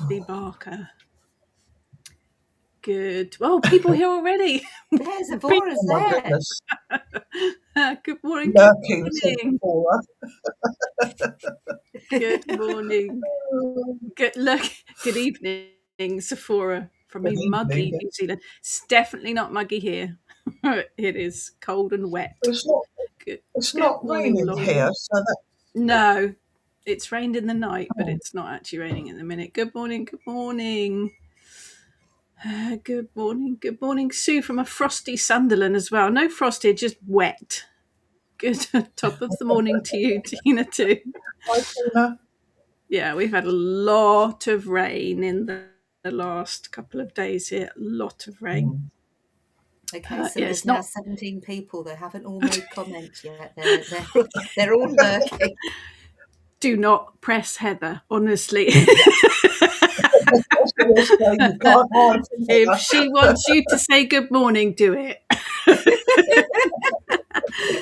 Timothy Barker. Good. Well, people here already. There's Sephora there. Good morning. Lurking, Good morning. Good morning. Good evening, Sephora from a muggy New Zealand. It's definitely not muggy here. It is cold and wet. It's not raining here, so that. No, it's rained in the night, but it's not actually raining in the minute. Good morning. Good morning. Good morning. Good morning, Sue from a frosty Sunderland as well. No frost here, just wet. Good. Top of the morning to you, Tina, too. Hi, Tina. Yeah, we've had a lot of rain in the last couple of days here. A lot of rain. Okay, so there's now 17 people that haven't all made comments yet. They're all lurking. Do not press Heather, honestly. If she wants you to say good morning, do it.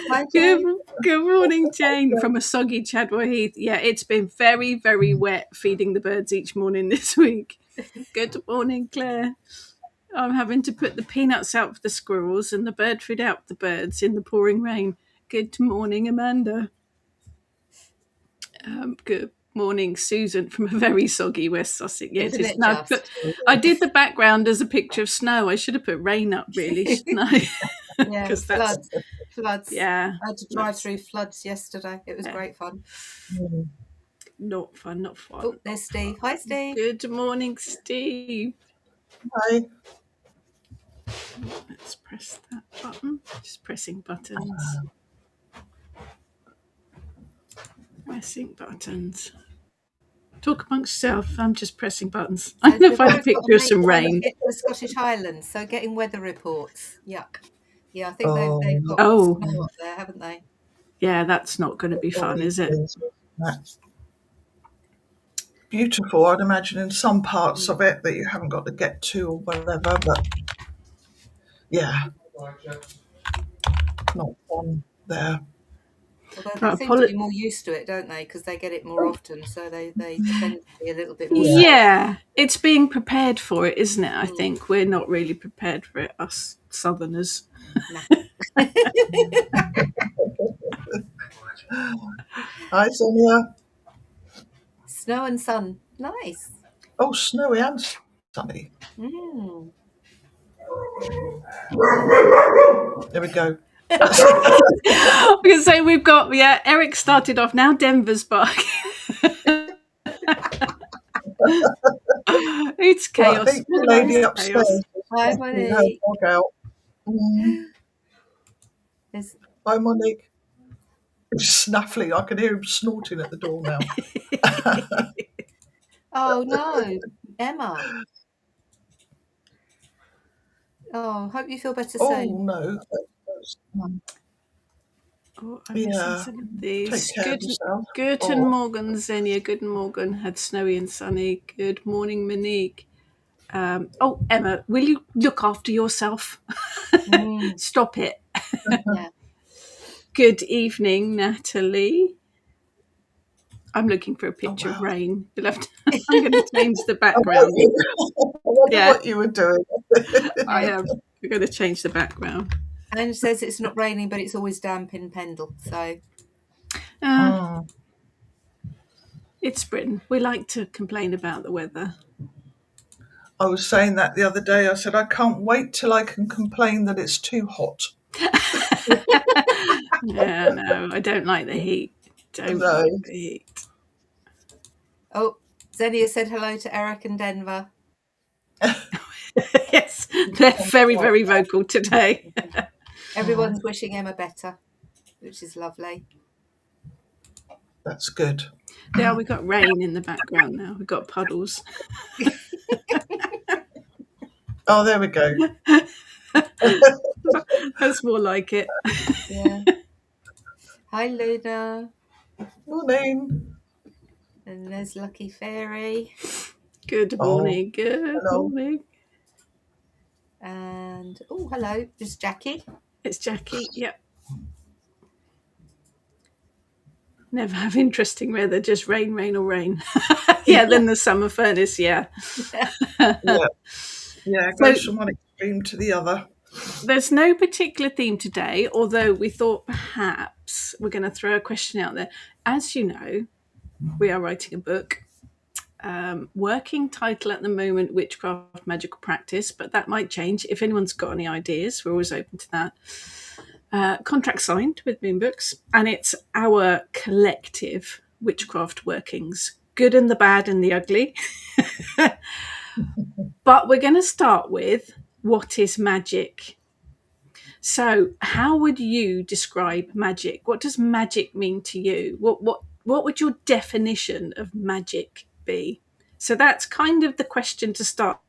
Hi, Jane. Good morning, Jane, from a soggy Chadwell Heath. Yeah, it's been very, very wet feeding the birds each morning this week. Good morning, Claire. I'm having to put the peanuts out for the squirrels and the bird food out for the birds in the pouring rain. Good morning, Amanda. Good morning, Susan, from a very soggy West Sussex. Yeah, it is now. I did the background as a picture of snow. I should have put rain up, really, shouldn't I? Yeah, floods. Yeah, I had to drive through floods yesterday. It was great fun. Not fun. Oh, there's Steve. Hi, Steve. Good morning, Steve. Hi. Let's press that button. Just pressing buttons. Pressing buttons. Talk amongst yourself. I'm just pressing buttons. I'm going to find a picture of some rain. Get to the Scottish Highlands, so getting weather reports. Yuck. Yeah, I think they've got snow up there, haven't they? Yeah, that's not going to be fun, is it? That's beautiful. I'd imagine in some parts of it that you haven't got to get to or whatever, but yeah, not fun there. Although they seem to be more used to it, don't they? Because they get it more often, so they tend to be a little bit more. Yeah, it's being prepared for it, isn't it? I think we're not really prepared for it, us Southerners. Hi, Sonia. Snow and sun. Nice. Oh, snowy and sunny. There we go. I can say we've got, Eric started off, now Denver's barking. It's chaos. Well, I think the lady upstairs. Hi, Monique. Hi, Monique. He's snuffling. I can hear him snorting at the door now. Oh, no. Emma. Oh, hope you feel better soon. Oh, no. I'm missing some of these. Take care of yourself. Guten Morgen, Xenia. Guten Morgen. Had snowy and sunny. Good morning, Monique. Emma, will you look after yourself? Stop it. Yeah. Good evening, Natalie. I'm looking for a picture of rain. You'll have to, I'm going to change the background. I wonder what you were doing. I am. We're going to change the background. And says it's not raining, but it's always damp in Pendle. So it's Britain. We like to complain about the weather. I was saying that the other day. I said, I can't wait till I can complain that it's too hot. Yeah, no, I don't like the heat. Don't like the heat. Oh, Xenia said hello to Eric and Denver. Yes, they're very, very vocal today. Everyone's wishing Emma better, which is lovely. That's good. Yeah, we've got rain in the background now. We've got puddles. Oh, there we go. That's more like it. Yeah. Hi, Luna. Morning. And there's Lucky Fairy. Good morning. Good morning. And hello, it's Jackie. It's Jackie. Yep. Never have interesting weather, just rain, rain or rain. Yeah, then the summer furnace, yeah. Yeah, goes from one extreme to the other. There's no particular theme today, although we thought perhaps we're going to throw a question out there. As you know, we are writing a book. Working title at the moment, Witchcraft Magical Practice, but that might change. If anyone's got any ideas, we're always open to that. Contract signed with Moon Books, and it's our collective witchcraft workings, good and the bad and the ugly. But we're going to start with, what is magic? So how would you describe magic? What does magic mean to you? What would your definition of magic be? So that's kind of the question to start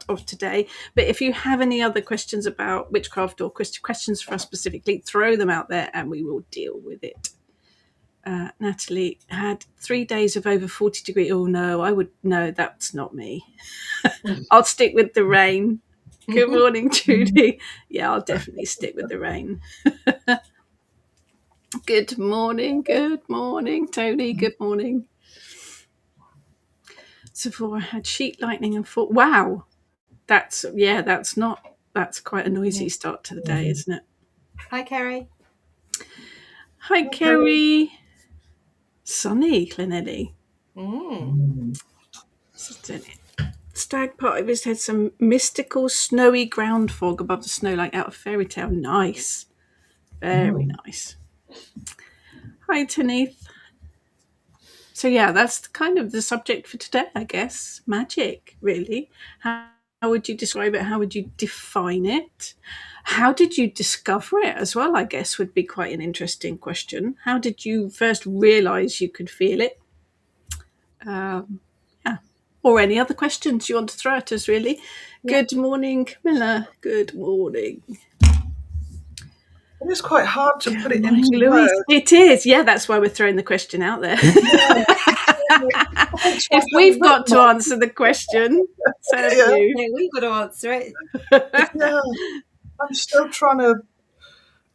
off today. But if you have any other questions about witchcraft or questions for us specifically, throw them out there and we will deal with it. Natalie had 3 days of over 40 degrees. Oh no, that's not me. I'll stick with the rain. Good morning, Judy. Yeah, I'll definitely stick with the rain. Good morning, Tony. Good morning. Sephora had sheet lightning and fall. Wow, that's quite a noisy start to the day, isn't it? Hi, Kerry. Hi, Kerry. Sunny, Clonelly. Stag party has had some mystical snowy ground fog above the snow, like out of fairy tale. Nice. Very nice. Hi, Tanith. So yeah, that's kind of the subject for today, I guess. Magic, really. How would you describe it? How would you define it? How did you discover it as well, I guess, would be quite an interesting question. How did you first realise you could feel it? Or any other questions you want to throw at us, really. Yeah. Good morning, Camilla. Good morning. It is quite hard to put it into Louise. Words. It is. Yeah, that's why we're throwing the question out there. Yeah. If we've got to answer the question, so we've got to answer it. Yeah. I'm still trying to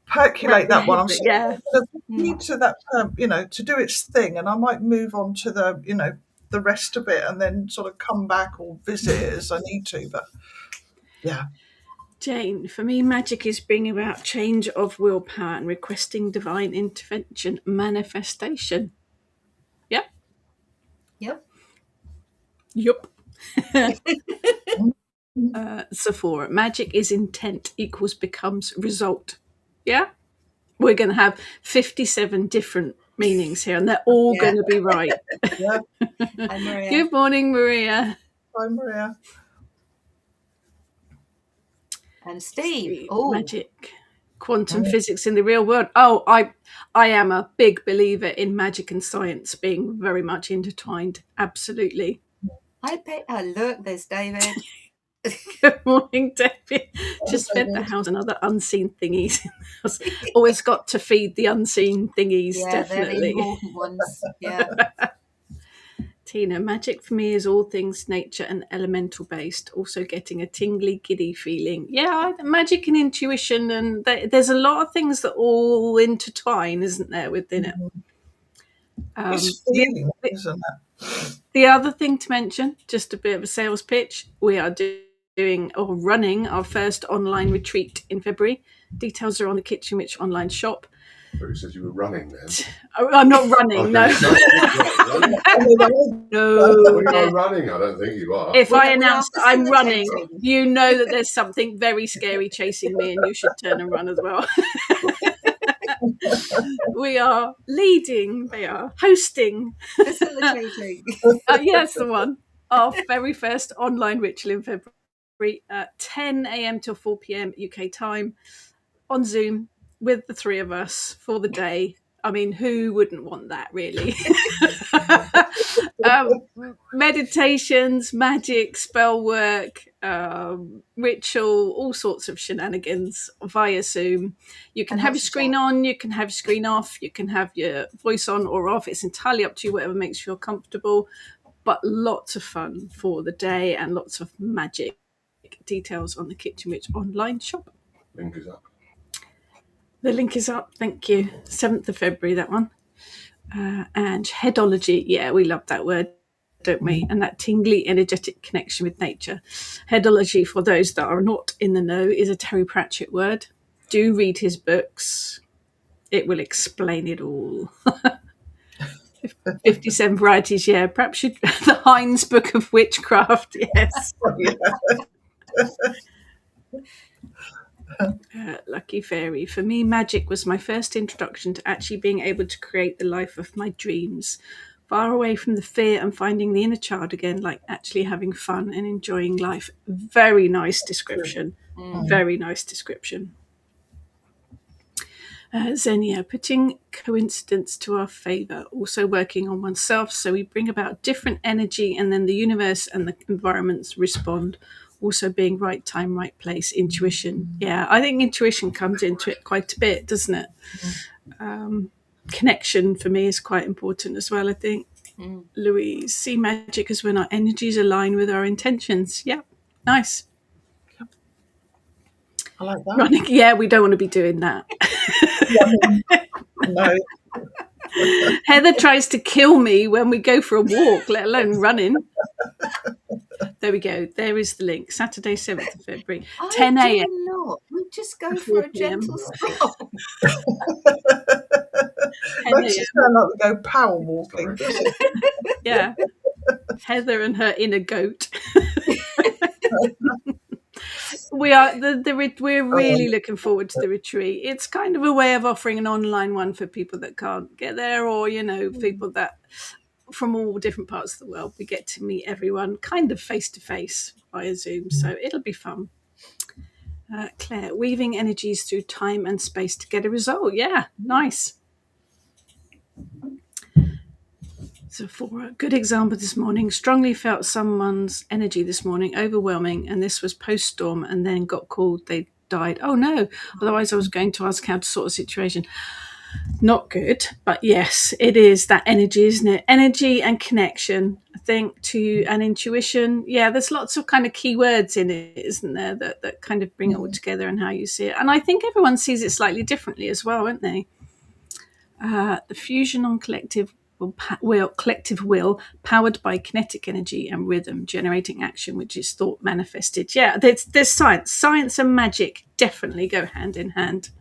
percolate that one. I'm still need to that to do its thing, and I might move on to the rest of it and then sort of come back or visit it as I need to. But yeah. Jane, for me, magic is bringing about change of willpower and requesting divine intervention, manifestation. Yep. Sephora, magic is intent equals becomes result. Yeah? We're going to have 57 different meanings here, and they're all going to be right. Yeah. Hi, Maria. Good morning, Maria. Hi, Maria. And Steve. Magic. Quantum physics in the real world. Oh, I am a big believer in magic and science being very much intertwined. Absolutely. I bet. Oh, look, there's David. Good morning, David. Just fed the house another unseen thingies in the house. Always got to feed the unseen thingies, definitely. They're the important ones. Yeah. Tina, magic for me is all things nature and elemental based, also getting a tingly, giddy feeling. Yeah, magic and intuition, and there's a lot of things that all intertwine, isn't there, within it? It's feeling, isn't it? The other thing to mention, just a bit of a sales pitch, we are doing or running our first online retreat in February. Details are on the Kitchen Witch online shop. But you said you were running then. I'm not running, no. No. You're running, I don't think you are. If I announce that I'm running, you know that there's something very scary chasing me and you should turn and run as well. We are leading, they are hosting. Facilitating. Yes, the one. Our very first online ritual in February at 10 a.m. till 4 p.m. UK time on Zoom with the three of us for the day. I mean, who wouldn't want that, really? Meditations, magic, spell work, ritual, all sorts of shenanigans via Zoom. You can have your screen on, you can have your screen off, you can have your voice on or off. It's entirely up to you, whatever makes you feel comfortable. But lots of fun for the day and lots of magic. Details on the Kitchen Witch online shop. Link is up. The link is up, thank you. 7th of February, that one. And headology, yeah, we love that word, don't we? And that tingly, energetic connection with nature. Headology, for those that are not in the know, is a Terry Pratchett word. Do read his books. It will explain it all. 57 varieties, yeah. Perhaps you'd the Heinz Book of Witchcraft, yes. Lucky fairy. For me, magic was my first introduction to actually being able to create the life of my dreams. Far away from the fear and finding the inner child again, like actually having fun and enjoying life. Very nice description. Very nice description. Xenia, putting coincidence to our favour, also working on oneself, so we bring about different energy and then the universe and the environments respond. Also being right time, right place, intuition. Yeah, I think intuition comes into it quite a bit, doesn't it? Connection for me is quite important as well, I think. Louise, see magic as when our energies align with our intentions. Yeah, nice. I like that. Running, yeah, we don't want to be doing that. No. Heather tries to kill me when we go for a walk, let alone running. There we go. There is the link. Saturday, 7th of February, 10 a.m. Not. We just go for a gentle stroll. Makes it sound like we go power walking. Yeah. Heather and her inner goat. We're really looking forward to the retreat. It's kind of a way of offering an online one for people that can't get there, or people that from all different parts of the world. We get to meet everyone kind of face to face via Zoom, so it'll be fun. Claire, weaving energies through time and space to get a result. Yeah, nice. So for a good example this morning, strongly felt someone's energy this morning, overwhelming, and this was post-storm, and then got called they died. Oh no, otherwise I was going to ask how to sort of situation. Not good, but yes, it is that energy, isn't it? Energy and connection, I think, to an intuition. Yeah, there's lots of kind of key words in it, isn't there, that kind of bring it all together and how you see it. And I think everyone sees it slightly differently as well, don't they? The fusion on collective will, powered by kinetic energy and rhythm, generating action, which is thought manifested. Yeah, there's science and magic definitely go hand in hand.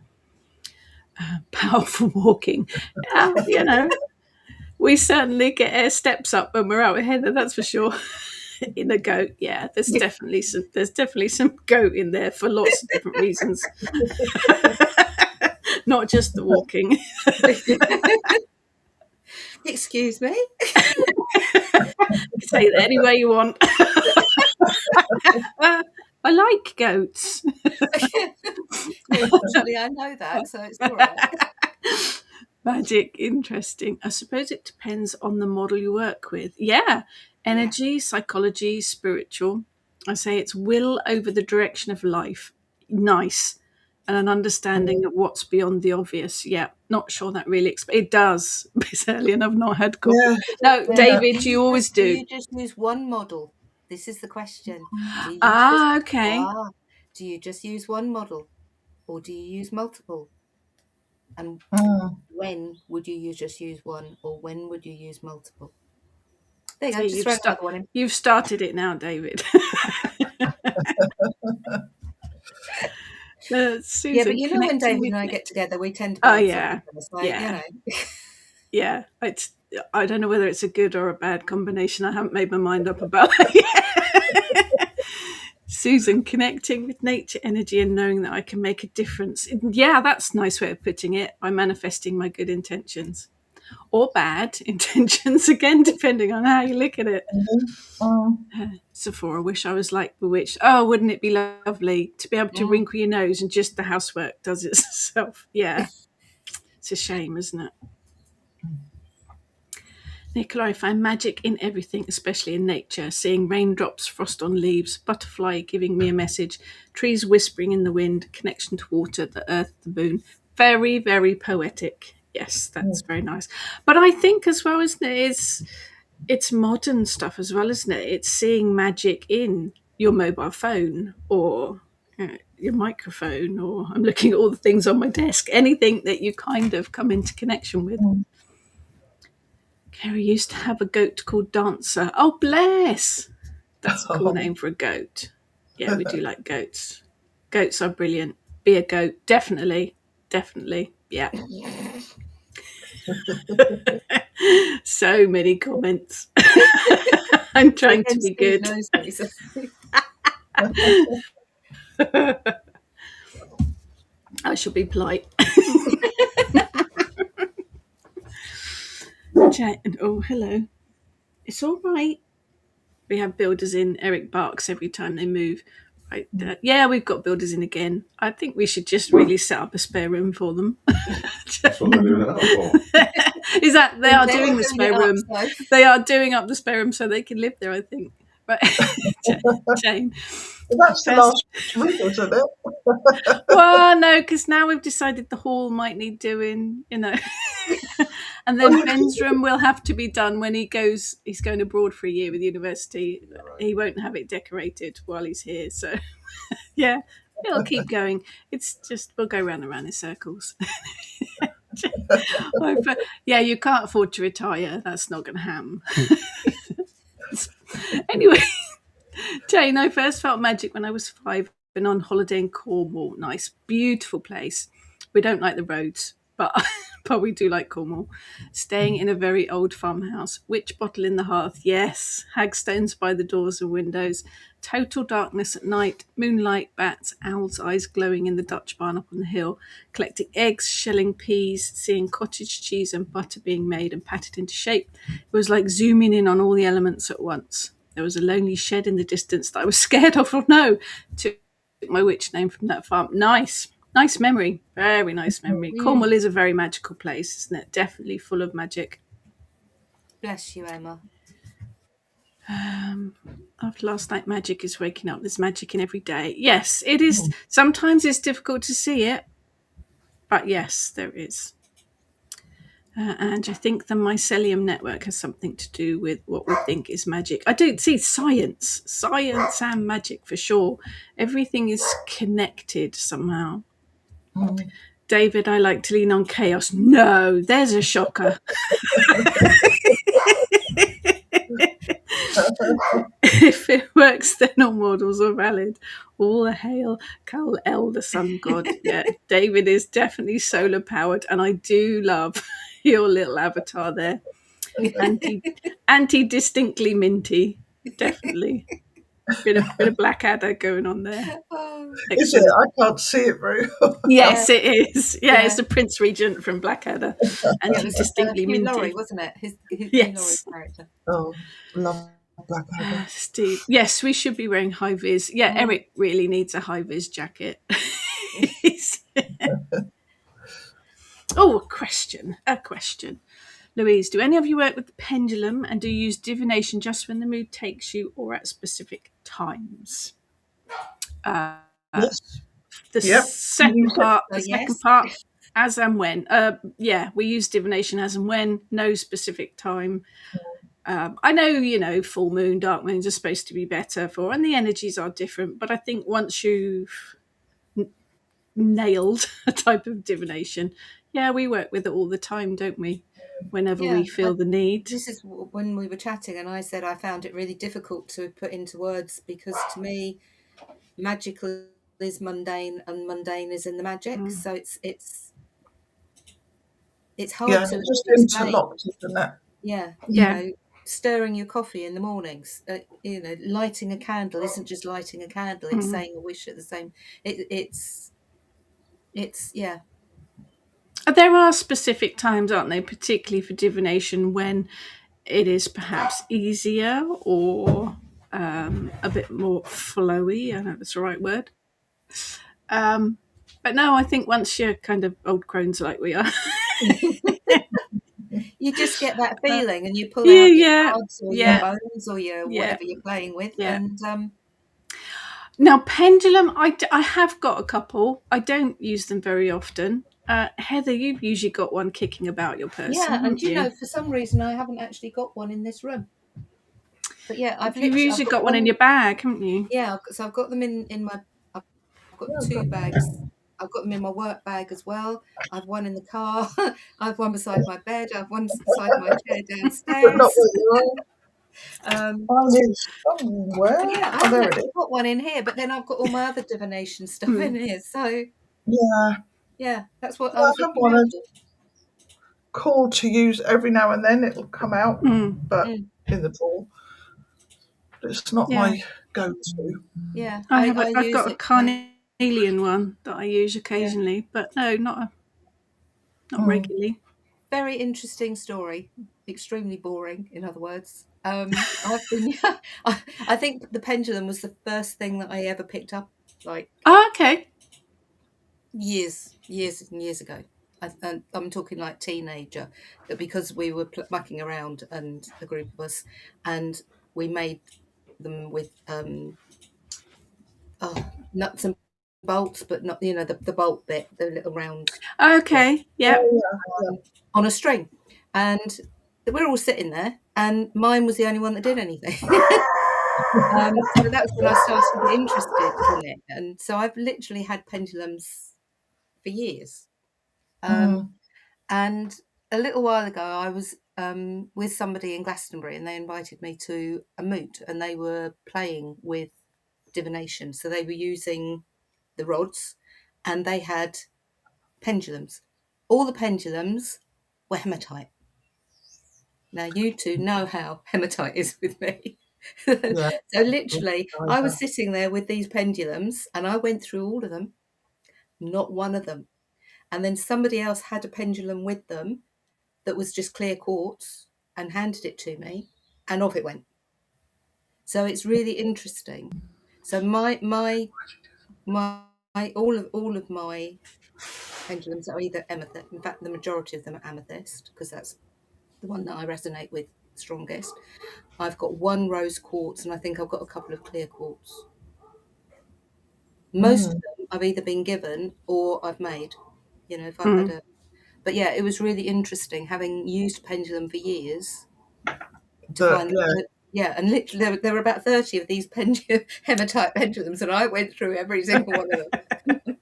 Powerful walking. We certainly get our steps up when we're out with Heather, that's for sure. In a goat, yeah, there's definitely some goat in there for lots of different reasons. Not just the walking. Excuse me. Say that any way you want. I like goats. Unfortunately, I know that, so it's all right. Magic, interesting. I suppose it depends on the model you work with. Yeah, energy, psychology, spiritual. I say it's will over the direction of life. Nice. And an understanding of what's beyond the obvious. Yeah, not sure that really it does, bizarrely, and I've not had copy. Yeah. No, David, you always do. Do you just use one model? This is the question. Okay. Do you just use one model, or do you use multiple? And when would you just use one, or when would you use multiple? There you go. Just throw another one in. You've started it now, David. Susan, yeah, but you know when David and I get together, we tend to. Yeah. I don't know whether it's a good or a bad combination. I haven't made my mind up about that yet. Susan, connecting with nature energy and knowing that I can make a difference. Yeah, that's a nice way of putting it, by manifesting my good intentions. Or bad intentions, again, depending on how you look at it. Sephora, wish I was like Bewitched. Oh, wouldn't it be lovely to be able to wrinkle your nose and just the housework does it itself? Yeah. It's a shame, isn't it? Nicola, I find magic in everything, especially in nature. Seeing raindrops, frost on leaves, butterfly giving me a message, trees whispering in the wind, connection to water, the earth, the moon. Very, very poetic. Yes, that's very nice. But I think as well, isn't it, it's modern stuff as well, isn't it? It's seeing magic in your mobile phone or your microphone, or I'm looking at all the things on my desk, anything that you kind of come into connection with. Harry used to have a goat called Dancer. Oh, bless! That's a cool name for a goat. Yeah, we do like goats. Goats are brilliant. Be a goat. Definitely. Yeah. So many comments. I'm trying to be good. I shall be polite. Oh, hello. It's all right. We have builders in. Eric barks every time they move. Right. Yeah, we've got builders in again. I think we should just really set up a spare room for them. That's what they're doing it up for. Is that they are doing the spare room? They are doing up the spare room so they can live there, I think. But Jane. Well, that's the last week, isn't it? Well, no, because now we've decided the hall might need doing, and then Ben's room will have to be done when he's going abroad for a year with university. Yeah, right. He won't have it decorated while he's here. So, yeah, it'll keep going. It's just, we'll go round and round in circles. Yeah, you can't afford to retire. That's not going to happen. Anyway, Jane, I first felt magic when I was 5 and on holiday in Cornwall. Nice, beautiful place. We don't like the roads, but we do like Cornwall. Staying in a very old farmhouse. Witch bottle in the hearth, yes. Hagstones by the doors and windows. Total darkness at night. Moonlight, bats, owls' eyes glowing in the Dutch barn up on the hill. Collecting eggs, shelling peas, seeing cottage cheese and butter being made and patted into shape. It was like zooming in on all the elements at once. There was a lonely shed in the distance that I was scared of. Oh no, took my witch name from that farm. Nice memory. Very nice memory. Cornwall is a very magical place, isn't it? Definitely full of magic. Bless you, Emma. After last night, magic is waking up. There's magic in every day. Yes, it is. Sometimes it's difficult to see it, but yes, there is. And I think the mycelium network has something to do with what we think is magic. I don't see science and magic for sure. Everything is connected somehow. David, I like to lean on chaos. No, there's a shocker. If it works, then all models are valid. All hail Kal El, the sun god. Yeah, David is definitely solar powered, and I do love your little avatar there. Anti distinctly minty, definitely. Bit of Blackadder going on there. Is it? I can't see it, Rue. Yes, it is. Yeah, it's the Prince Regent from Blackadder. Anti distinctly minty. Laurie, wasn't it? His yes. character. Oh, love Blackadder. Steve. Yes, we should be wearing high vis. Yeah, Eric really needs a high vis jacket. A question. Louise, do any of you work with the pendulum, and do you use divination just when the mood takes you or at specific times? Yes. The second part, as and when. We use divination as and when, no specific time. I know, full moon, dark moons are supposed to be better and the energies are different, but I think once you've nailed a type of divination, we work with it all the time, don't we? Whenever we feel the need. This is when we were chatting and I said I found it really difficult to put into words because to me, magical is mundane and mundane is in the magic. So it's hard to just explain. Interlocked, isn't it? Yeah. Stirring your coffee in the mornings, lighting a candle isn't just lighting a candle, it's saying a wish at the same. It's There are specific times, aren't they, particularly for divination, when it is perhaps easier or a bit more flowy. I don't know if that's the right word. But no, I think once you're kind of old crones like we are, you just get that feeling and you pull out your cards or your bones or your whatever you're playing with. And now pendulum, I have got a couple. I don't use them very often. Heather, you've usually got one kicking about your person. Yeah, and for some reason I haven't actually got one in this room. But you've usually got one in your bag, haven't you? Yeah, so I've got them in my. I've got 2 bags I've got them in my work bag as well. I've one in the car. I've one beside my bed. I've one beside my chair But downstairs. not where you are. Um, Mine is somewhere. yeah, I Oh, haven't there it actually is. got one in here, but then I've got all my other divination stuff in here. So Yeah. that's what Well, I I was have looking one out as called to use every now and then. It'll come out, but in the drawer. It's not my go-to. Yeah, I've use got a it. carnelian one that I use occasionally, but no, not regularly. Very interesting story. Extremely boring, in other words. I've been. I think the pendulum was the first thing that I ever picked up, like Okay. years and years ago. I'm talking like teenager, because we were mucking around, and a group of us, and we made them with nuts and bolts, but not the bolt bit, the little round bit, Okay. Yep. on a string, and we're all sitting there, and mine was the only one that did anything. So that was when I started to get interested in it, and so I've literally had pendulums for years. And a little while ago, I was with somebody in Glastonbury, and they invited me to a moot, and they were playing with divination. So they were using the rods, and they had pendulums. All the pendulums were hematite. Now, you two know how hematite is with me. Yeah. So literally, I was sitting there with these pendulums, and I went through all of them, not one of them. And then somebody else had a pendulum with them that was just clear quartz, and handed it to me, and off it went. So it's really interesting. So my all of my pendulums are either amethyst. In fact, the majority of them are amethyst, because that's the one that I resonate with strongest. I've got one rose quartz, and I think I've got a couple of clear quartz. Most of them I've either been given or I've made. If I've had a. But yeah, it was really interesting, having used pendulum for years, to find that. Yeah, and literally there were about 30 of these hematite pendulums, and I went through every single one of them.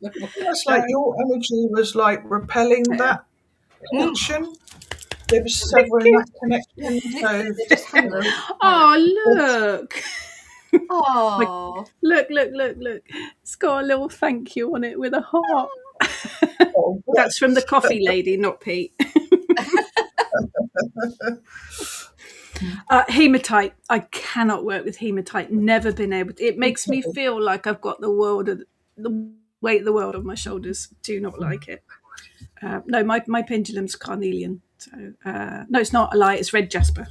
It's like your energy was like repelling that connection. There was several in that connection. Literally, So, they're just hanging. Oh, look. Oh, Look. It's got a little thank you on it with a heart. That's from the coffee lady, not Pete. Hematite. I cannot work with hematite. Never been able to. It makes me feel like I've got the weight of the world on my shoulders. Do not like it. No, my pendulum's carnelian. So no, it's not a lie. It's red jasper.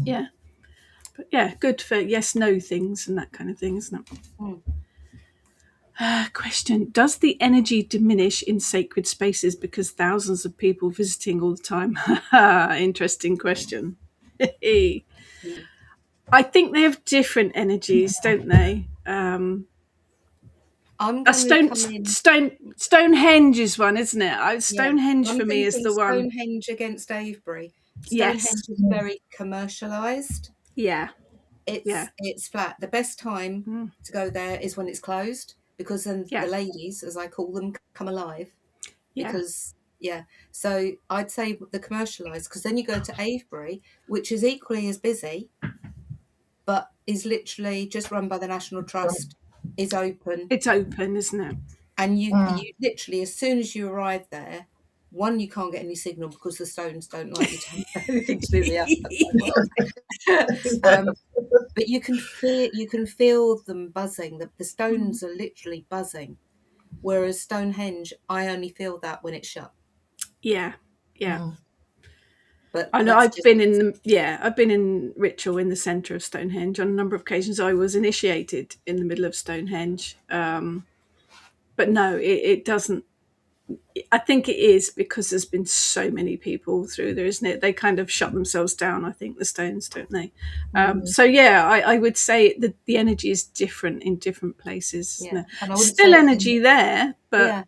Yeah, but yeah, good for yes, no things and that kind of thing, isn't it? Question: does the energy diminish in sacred spaces because thousands of people visiting all the time? Interesting question. I think they have different energies, don't they? I'm going to come in. Stonehenge is one, isn't it? Stonehenge for me is the one. Stonehenge against Avebury. Stonehenge is very commercialised. Yeah. It's flat. The best time to go there is when it's closed, because then the ladies, as I call them, come alive. Because so I'd say the commercialised, because then you go to Avebury, which is equally as busy, but is literally just run by the National Trust, is open. It's open, isn't it? And you literally, as soon as you arrive there, one, you can't get any signal because the stones don't like you to have anything to do with the outside world. But you can feel them buzzing. The stones are literally buzzing. Whereas Stonehenge, I only feel that when it's shut. Yeah. But I know I've been in ritual in the centre of Stonehenge on a number of occasions. I was initiated in the middle of Stonehenge, but no, it doesn't. I think it is because there's been so many people through there, isn't it? They kind of shut themselves down. I think the stones, don't they? So yeah, I would say that the energy is different in different places. Yeah, and still energy there, but yeah.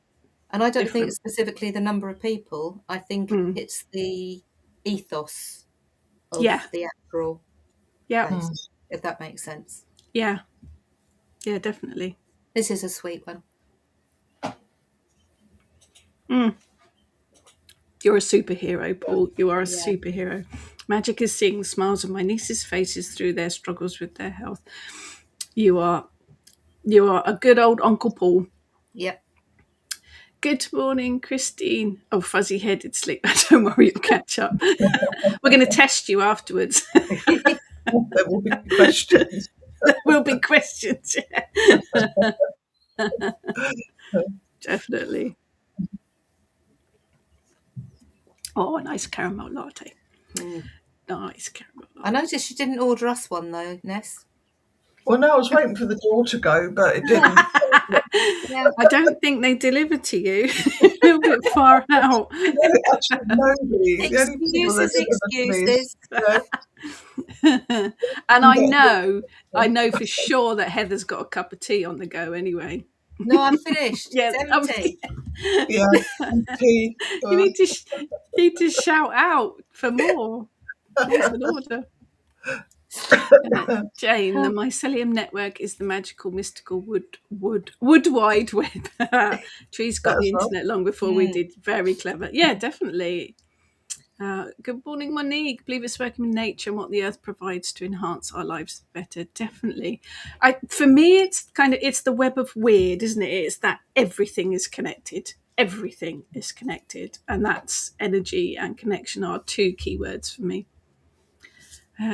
And I don't think it's specifically the number of people. I think it's the ethos of the actual place, if that makes sense. Yeah, definitely. This is a sweet one. You're a superhero, Paul. You are a superhero. Magic is seeing the smiles on my nieces' faces through their struggles with their health. You are a good old Uncle Paul. Yep. Good morning, Christine. Oh, fuzzy-headed sleep. Don't worry, you'll catch up. We're going to test you afterwards. There will be questions. There will be questions, yeah. Definitely. Oh, a nice caramel latte. Nice caramel latte. I noticed you didn't order us one, though, Ness. Well, no, I was waiting for the door to go, but it didn't. I don't think they deliver to you. A little bit far out. Actually, nobody. The only people that Excuses. And I know for sure that Heather's got a cup of tea on the go anyway. No, I'm finished. Yeah, it's empty. Yeah, tea. You need to shout out for more. There's an order. Jane, the mycelium network is the magical, mystical wood wide web. Trees got the internet long before we did. Very clever. Yeah, definitely. Good morning, Monique. Believe it's working with nature and what the earth provides to enhance our lives better. Definitely. For me, it's the web of weird, isn't it? It's that everything is connected. Everything is connected, and that's energy and connection are two keywords for me.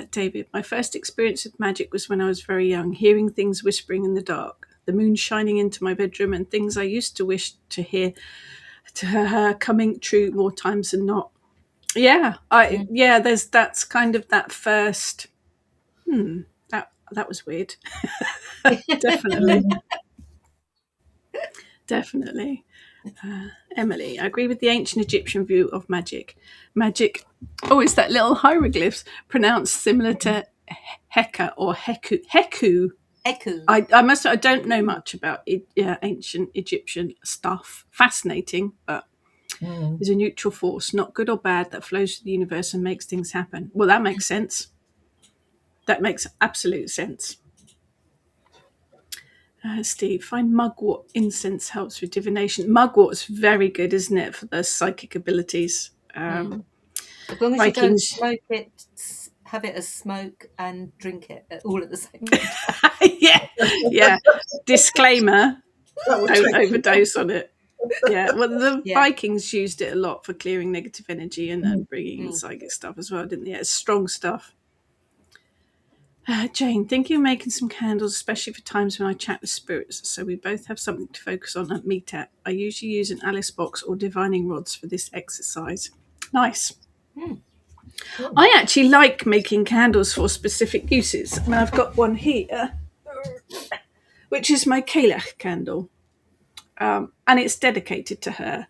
David, my first experience with magic was when I was very young, hearing things whispering in the dark, the moon shining into my bedroom, and things I used to wish to hear to her coming true more times than not. Yeah, that's kind of that first. That was weird. Definitely. Emily, I agree with the ancient Egyptian view of magic. Magic, is that little hieroglyphs pronounced similar to Heka or Heku. Heku. I don't know much about ancient Egyptian stuff. Fascinating, but is a neutral force, not good or bad, that flows through the universe and makes things happen. Well, that makes sense. That makes absolute sense. Steve, find mugwort incense helps with divination. Mugwort's very good, isn't it, for the psychic abilities? As long as you don't smoke it, have it as smoke and drink it all at the same time. Yeah. Disclaimer, don't overdose on it. Yeah, well, the Vikings used it a lot for clearing negative energy and bringing in psychic stuff as well, didn't they? It's strong stuff. Jane, thinking of making some candles, especially for times when I chat with spirits, so we both have something to focus on and meet at. I usually use an Alice box or divining rods for this exercise. Nice. I actually like making candles for specific uses. I mean, I've got one here, which is my Kalach candle, and it's dedicated to her.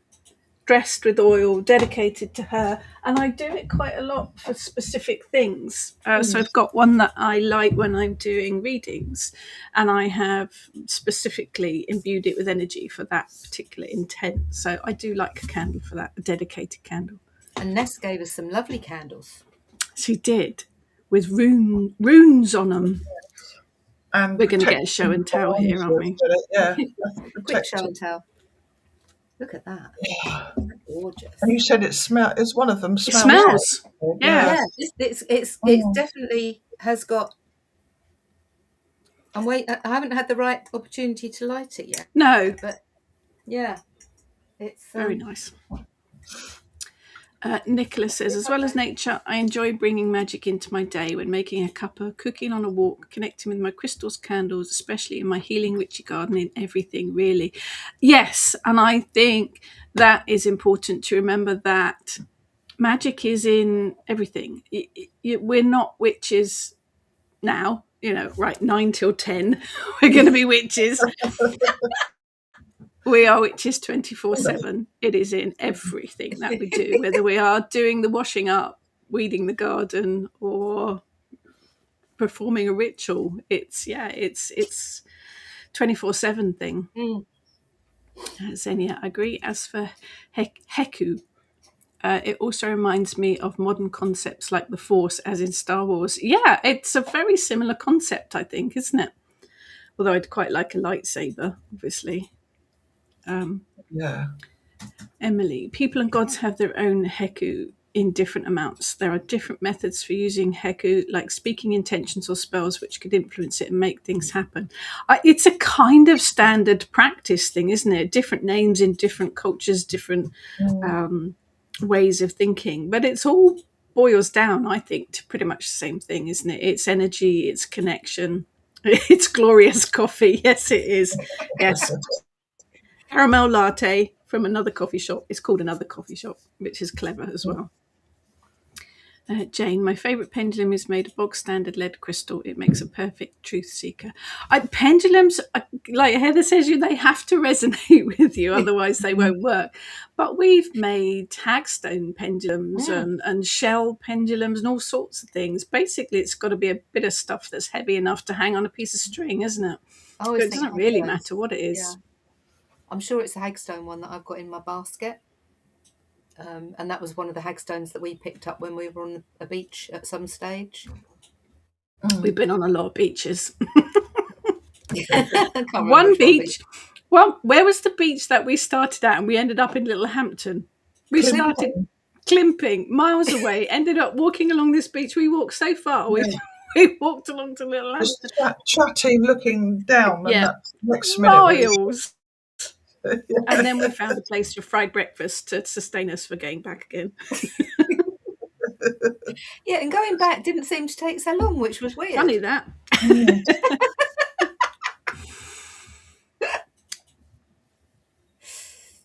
Dressed with oil, dedicated to her, and I do it quite a lot for specific things. So I've got one that I light when I'm doing readings, and I have specifically imbued it with energy for that particular intent. So I do like a candle for that, a dedicated candle. And Ness gave us some lovely candles. She did, with runes on them. And we're going to get a show and tell here, aren't we? Yeah. Quick show and tell. Look at that. Yeah. Gorgeous. And you said it's one of them smells. It smells. Yeah. It definitely has got. I haven't had the right opportunity to light it yet. No. But yeah. It's very nice. Nicholas says, as well as nature, I enjoy bringing magic into my day when making a cuppa, cooking on a walk, connecting with my crystals, candles, especially in my healing witchy garden, in everything, really. Yes, and I think that is important to remember that magic is in everything. We're not witches now, right, 9 till 10, we're going to be witches. We are witches 24/7. It is in everything that we do, whether we are doing the washing up, weeding the garden, or performing a ritual. It's 24/7 thing. Xenia, I agree. As for Heku, it also reminds me of modern concepts like the Force, as in Star Wars. Yeah, it's a very similar concept, I think, isn't it? Although I'd quite like a lightsaber, obviously. Yeah. Emily, people and gods have their own heku in different amounts. There are different methods for using heku, like speaking intentions or spells, which could influence it and make things happen. It's a kind of standard practice thing, isn't it? Different names in different cultures, different ways of thinking. But it's all boils down, I think, to pretty much the same thing, isn't it? It's energy, it's connection. It's glorious coffee. Yes, it is. Yes. Caramel latte from another coffee shop. It's called Another Coffee Shop, which is clever as well. Jane, my favourite pendulum is made of bog standard lead crystal. It makes a perfect truth seeker. Pendulums, like Heather says, they have to resonate with you, otherwise they won't work. But we've made hagstone pendulums and shell pendulums and all sorts of things. Basically, it's got to be a bit of stuff that's heavy enough to hang on a piece of string, isn't it? So it doesn't really matter what it is. Yeah. I'm sure it's the hagstone one that I've got in my basket. And that was one of the hagstones that we picked up when we were on a beach at some stage. We've been on a lot of beaches. One beach. Well, where was the beach that we started at and we ended up in Littlehampton? We started Climping, miles away, ended up walking along this beach. We walked so far. We walked along to Littlehampton. Just chatting, looking down. Yeah. And that next minute miles. And then we found a place for fried breakfast to sustain us for going back again. Yeah, and going back didn't seem to take so long, which was weird. Funny that.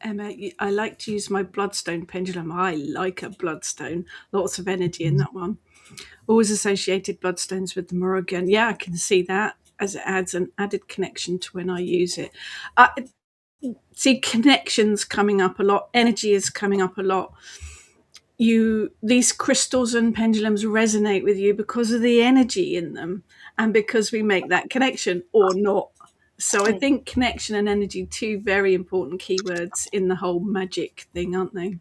Emma, I like to use my bloodstone pendulum. I like a bloodstone. Lots of energy in that one. Always associated bloodstones with the Morrigan. Yeah, I can see that, as it adds an added connection to when I use it. See connections coming up a lot. Energy is coming up a lot. These crystals and pendulums resonate with you because of the energy in them and because we make that connection or not. So I think connection and energy, two very important keywords in the whole magic thing, aren't they?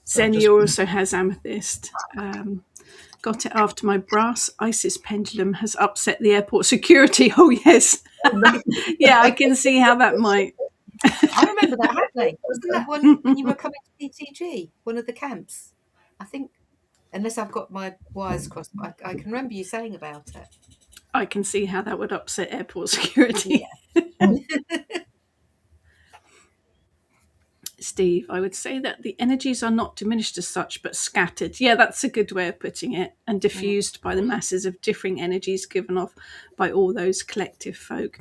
Xenia also has amethyst. Got it after my brass Isis pendulum has upset the airport security. Oh, yes. Yeah, I can see how that might. I remember that happening. Wasn't that one when you were coming to PTG, one of the camps? I think, unless I've got my wires crossed, I can remember you saying about it. I can see how that would upset airport security. Yeah. Steve, I would say that the energies are not diminished as such, but scattered. Yeah, that's a good way of putting it. And diffused by the masses of differing energies given off by all those collective folk.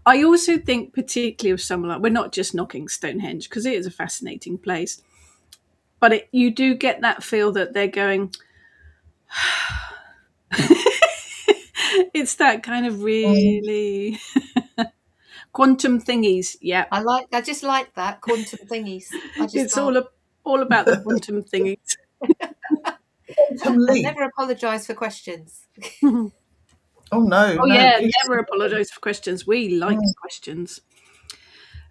I also think particularly of someone like, we're not just knocking Stonehenge, because it is a fascinating place. But you do get that feel that they're going... It's that kind of really... Quantum thingies, yeah. I just like that, quantum thingies. It's all about the quantum thingies. I never apologise for questions. Oh, no. Oh, yeah, never apologise for questions. We like questions.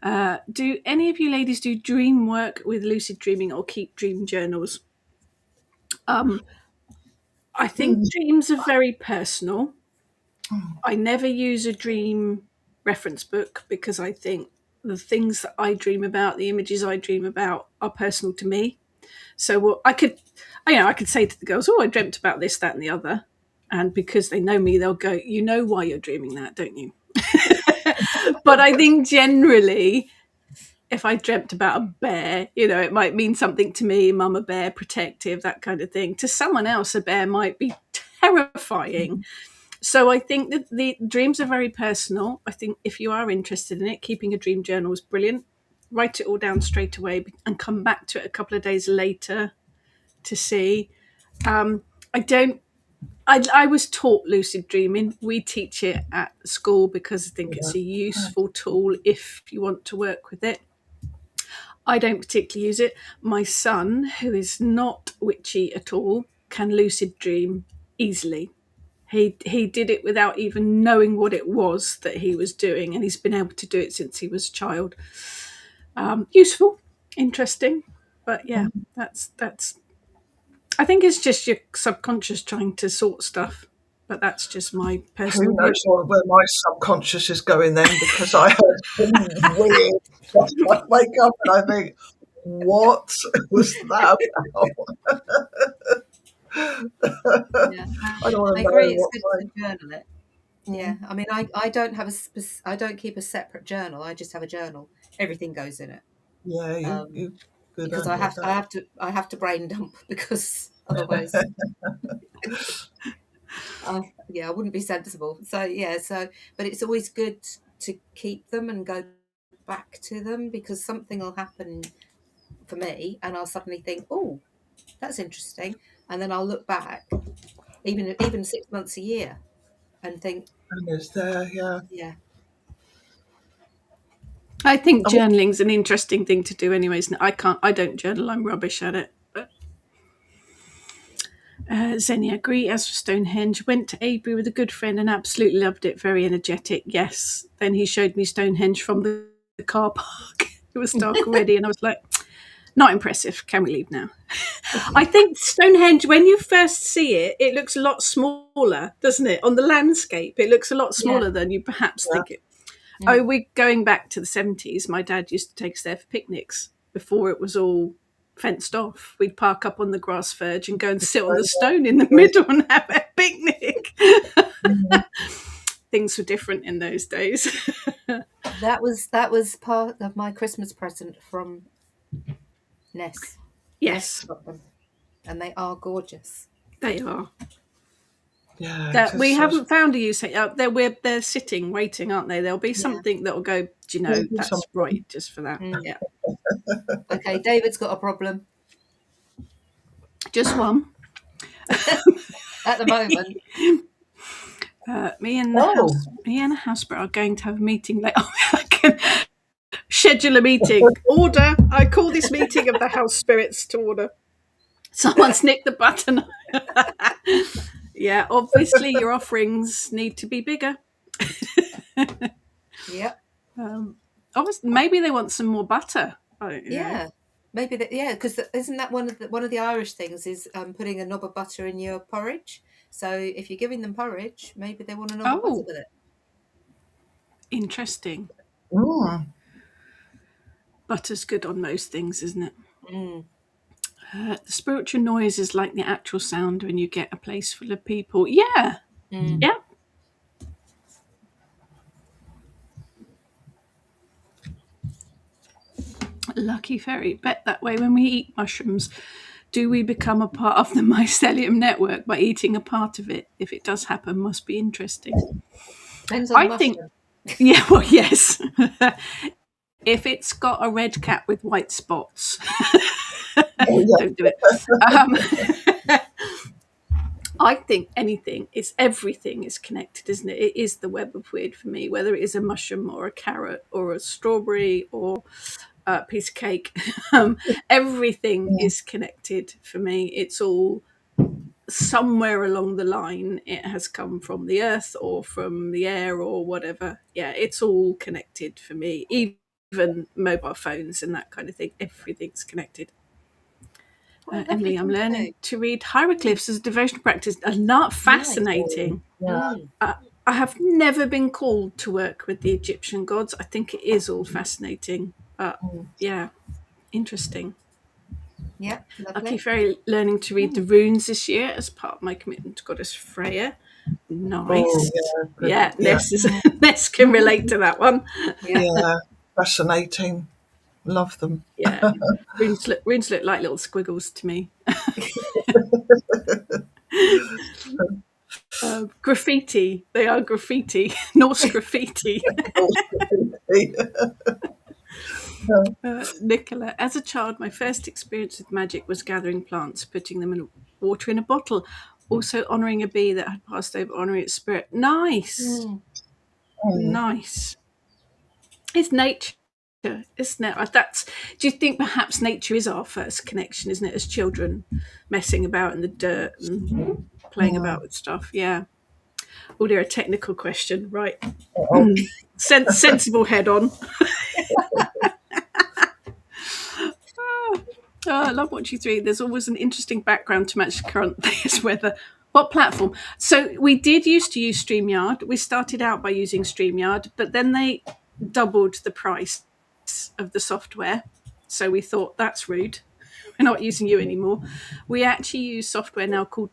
Do any of you ladies do dream work with lucid dreaming or keep dream journals? I think dreams are very personal. I never use a dream reference book because I think the things that I dream about, the images I dream about, are personal to me. So I could say to the girls, "Oh, I dreamt about this, that, and the other," and because they know me, they'll go, "You know why you're dreaming that, don't you?" But I think generally, if I dreamt about a bear, it might mean something to me. Mum, a bear, protective, that kind of thing. To someone else, a bear might be terrifying. So I think that the dreams are very personal. I think if you are interested in it, keeping a dream journal is brilliant. Write it all down straight away and come back to it a couple of days later to see. I was taught lucid dreaming. We teach it at school because I think it's a useful tool if you want to work with it. I don't particularly use it. My son, who is not witchy at all, can lucid dream easily. He did it without even knowing what it was that he was doing, and he's been able to do it since he was a child. Useful, interesting, but yeah, that's. I think it's just your subconscious trying to sort stuff, but that's just my personal. Who knows where my subconscious is going then? Because I heard weird. I wake up and I think, what was that about? Yeah, I don't want to I know agree. It's what good to journal it. Yeah, I mean, I don't have I don't keep a separate journal. I just have a journal. Everything goes in it. Yeah, you good, Because aren't you? I have to brain dump because otherwise, I wouldn't be sensible. So yeah, but it's always good to keep them and go back to them, because something will happen for me, and I'll suddenly think, oh, that's interesting, and then I'll look back, even 6 months, a year, and think, And it's there, yeah. yeah. I think journaling's an interesting thing to do anyways. I don't journal, I'm rubbish at it. But Xenia, agree. As for Stonehenge, went to Avebury with a good friend and absolutely loved it. Very energetic. Yes. Then he showed me Stonehenge from the car park. It was dark already, and I was like, not impressive. Can we leave now? I think Stonehenge, when you first see it, it looks a lot smaller, doesn't it? On the landscape, it looks a lot smaller than you perhaps think it. Oh, we're going back to the 70s. My dad used to take us there for picnics before it was all fenced off. We'd park up on the grass verge and go and sit on the stone in the middle and have a picnic. Things were different in those days. That was part of my Christmas present from Ness. Yes. Ness, and they are gorgeous. They are. Yeah, we haven't found a use. They're sitting, waiting, aren't they? There'll be something that will go, do you know, that's something. Right, just for that. Yeah. Okay, David's got a problem. Just one. At the moment. Me and the housebrewer are going to have a meeting later. I can schedule a meeting. Order. I call this meeting of the house spirits to order. Someone's nicked the button. Yeah, obviously your offerings need to be bigger. Yep. Obviously, maybe they want some more butter. Yeah. Maybe that. Yeah, because isn't that one of the Irish things is putting a knob of butter in your porridge? So if you're giving them porridge, maybe they want a knob of butter with it. Interesting. Butter's good on most things, isn't it? The spiritual noise is like the actual sound when you get a place full of people. Yeah. Yeah. Lucky Fairy. Bet that way when we eat mushrooms, do we become a part of the mycelium network by eating a part of it? If it does happen, must be interesting. Depends on the mushroom. Yeah, well, yes. If it's got a red cat with white spots, don't do it. I think everything is connected, isn't it? It is the web of weird for me, whether it is a mushroom or a carrot or a strawberry or a piece of cake. Everything is connected for me. It's all somewhere along the line. It has come from the earth or from the air or whatever. Yeah, it's all connected for me. Even mobile phones and that kind of thing. Everything's connected. Emily, I'm learning to read hieroglyphs as a devotional practice. Not fascinating. Yeah. I have never been called to work with the Egyptian gods. I think it is all fascinating. Yeah, interesting. Yeah, Lucky Fairy learning to read the runes this year as part of my commitment to Goddess Freya. Nice. Ness can relate to that one. Yeah, fascinating. Love them. Yeah, runes look like little squiggles to me. Graffiti. They are graffiti. Norse graffiti. Nicola, as a child, my first experience with magic was gathering plants, putting them in water in a bottle, also honouring a bee that had passed over, honouring its spirit. Nice. Nice. It's nature, isn't it? Do you think perhaps nature is our first connection, isn't it, as children, messing about in the dirt and playing about with stuff? Yeah. Oh, dear, a technical question. Right. Sensible head on. I love watching you three. There's always an interesting background to match the current day's weather. What platform? So we did used to use StreamYard. We started out by using StreamYard, but then they doubled the price of the software. So we thought, that's rude. We're not using you anymore. We actually use software now called,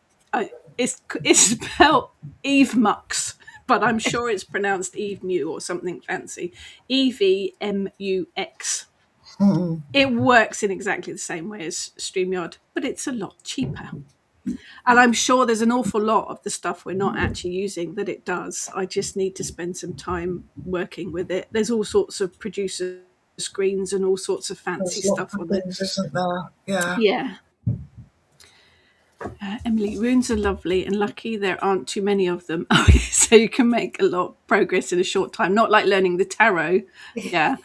it's spelled EveMux, but I'm sure it's pronounced EveMu or something fancy. EVMUX. It works in exactly the same way as StreamYard, but it's a lot cheaper. And I'm sure there's an awful lot of the stuff we're not actually using that it does. I just need to spend some time working with it. There's all sorts of producer screens and all sorts of fancy stuff on it. Isn't there? Yeah. Yeah. Emily, runes are lovely and lucky there aren't too many of them. So you can make a lot of progress in a short time. Not like learning the tarot. Yeah.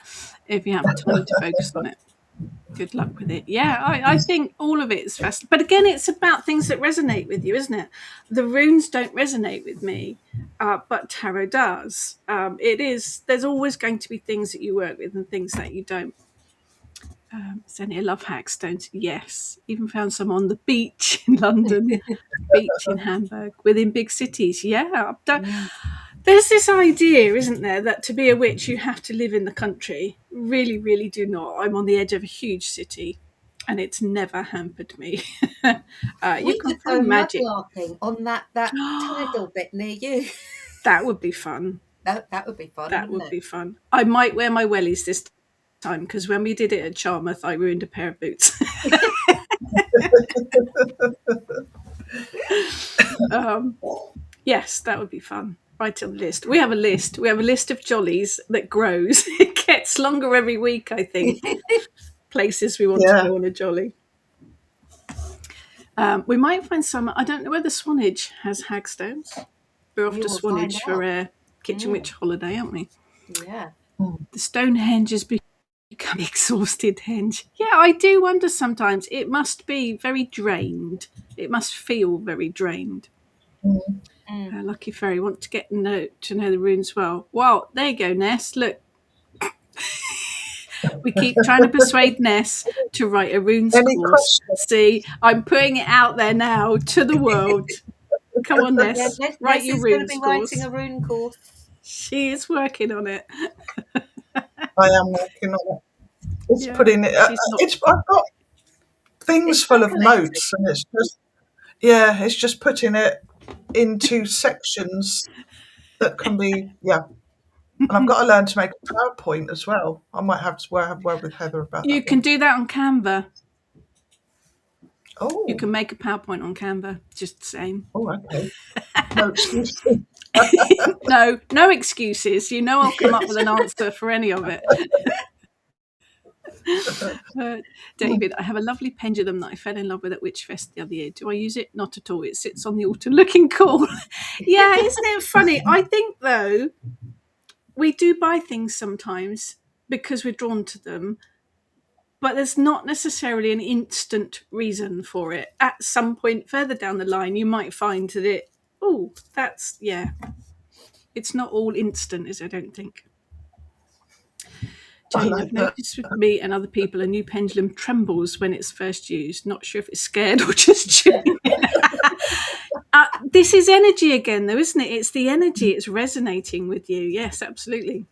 If you have time to focus on it. Good luck with it. Yeah, I think all of it is fascinating. But again, it's about things that resonate with you, isn't it? The runes don't resonate with me, but tarot does. There's always going to be things that you work with and things that you don't. Xenia, love hackstones. Yes. Even found some on the beach in London, beach in Hamburg, within big cities. Yeah. There's this idea, isn't there, that to be a witch you have to live in the country. Really, really do not. I'm on the edge of a huge city and it's never hampered me. We could go mudlarking on that tidal bit near you. That would be fun. That would be fun. That would be fun. I might wear my wellies this time because when we did it at Charmouth, I ruined a pair of boots. Yes, that would be fun. Right on the list. We have a list. We have a list of jollies that grows. It gets longer every week, I think. Places we want to go on a jolly. We might find some. I don't know whether Swanage has hagstones. We're off to Swanage for a Kitchen Witch holiday, aren't we? Yeah. The Stonehenge has become exhausted henge. Yeah, I do wonder sometimes. It must be very drained. It must feel very drained. Lucky Fairy, want to get to know the runes well. Well, there you go, Ness. Look. We keep trying to persuade Ness to write a runes course. See, I'm putting it out there now to the world. Come on, Ness. Write your runes course. Writing a rune course. She is working on it. I am working on it. It's putting it. I've got things full of notes, and it's just putting it into sections that can be and I've got to learn to make a PowerPoint as well. I might have to have a word with Heather about that. You can do that on Canva. Oh, you can make a PowerPoint on Canva, just the same. Oh, okay. No excuses. No excuses. You know I'll come up with an answer for any of it. David, I have a lovely pendulum that I fell in love with at Witchfest the other year. Do I use it? Not at all. It sits on the altar looking cool. Yeah, isn't it funny? I think, though, we do buy things sometimes because we're drawn to them, but there's not necessarily an instant reason for it. At some point further down the line, you might find that it's not all instant, is it? I don't think. Jane, I've noticed with me and other people a new pendulum trembles when it's first used. Not sure if it's scared or just chewing. This is energy again, though, isn't it? It's the energy. It's resonating with you. Yes, absolutely.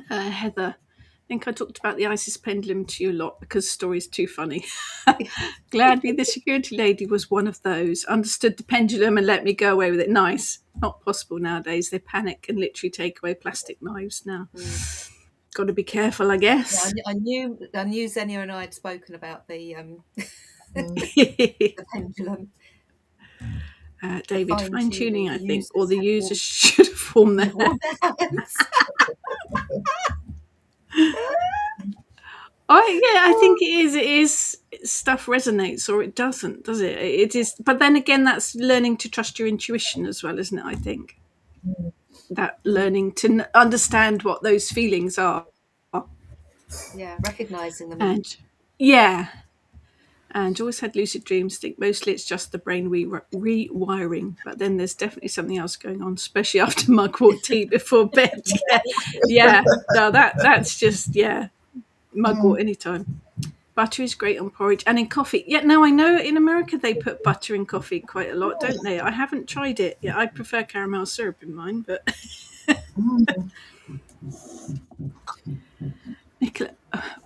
Heather, I think I talked about the Isis pendulum to you a lot because the story's too funny. Gladly, the security lady was one of those. Understood the pendulum and let me go away with it. Nice. Not possible nowadays. They panic and literally take away plastic knives now. Got to be careful, I guess. Yeah, I knew Xenia and I had spoken about the the pendulum. David, fine-tuning, I think, or the user should have formed their hands. I think it is. It is stuff resonates or it doesn't, does it? It is. But then again, that's learning to trust your intuition as well, isn't it? I think that learning to understand what those feelings are. Yeah, recognizing them. And always had lucid dreams. Think mostly it's just the brain rewiring, but then there's definitely something else going on, especially after mugwort tea before bed. Yeah. No, that's just mugwort anytime. Butter is great on porridge and in coffee. Yeah, now I know in America they put butter in coffee quite a lot, don't they? I haven't tried it. Yeah, I prefer caramel syrup in mine, but Nicola,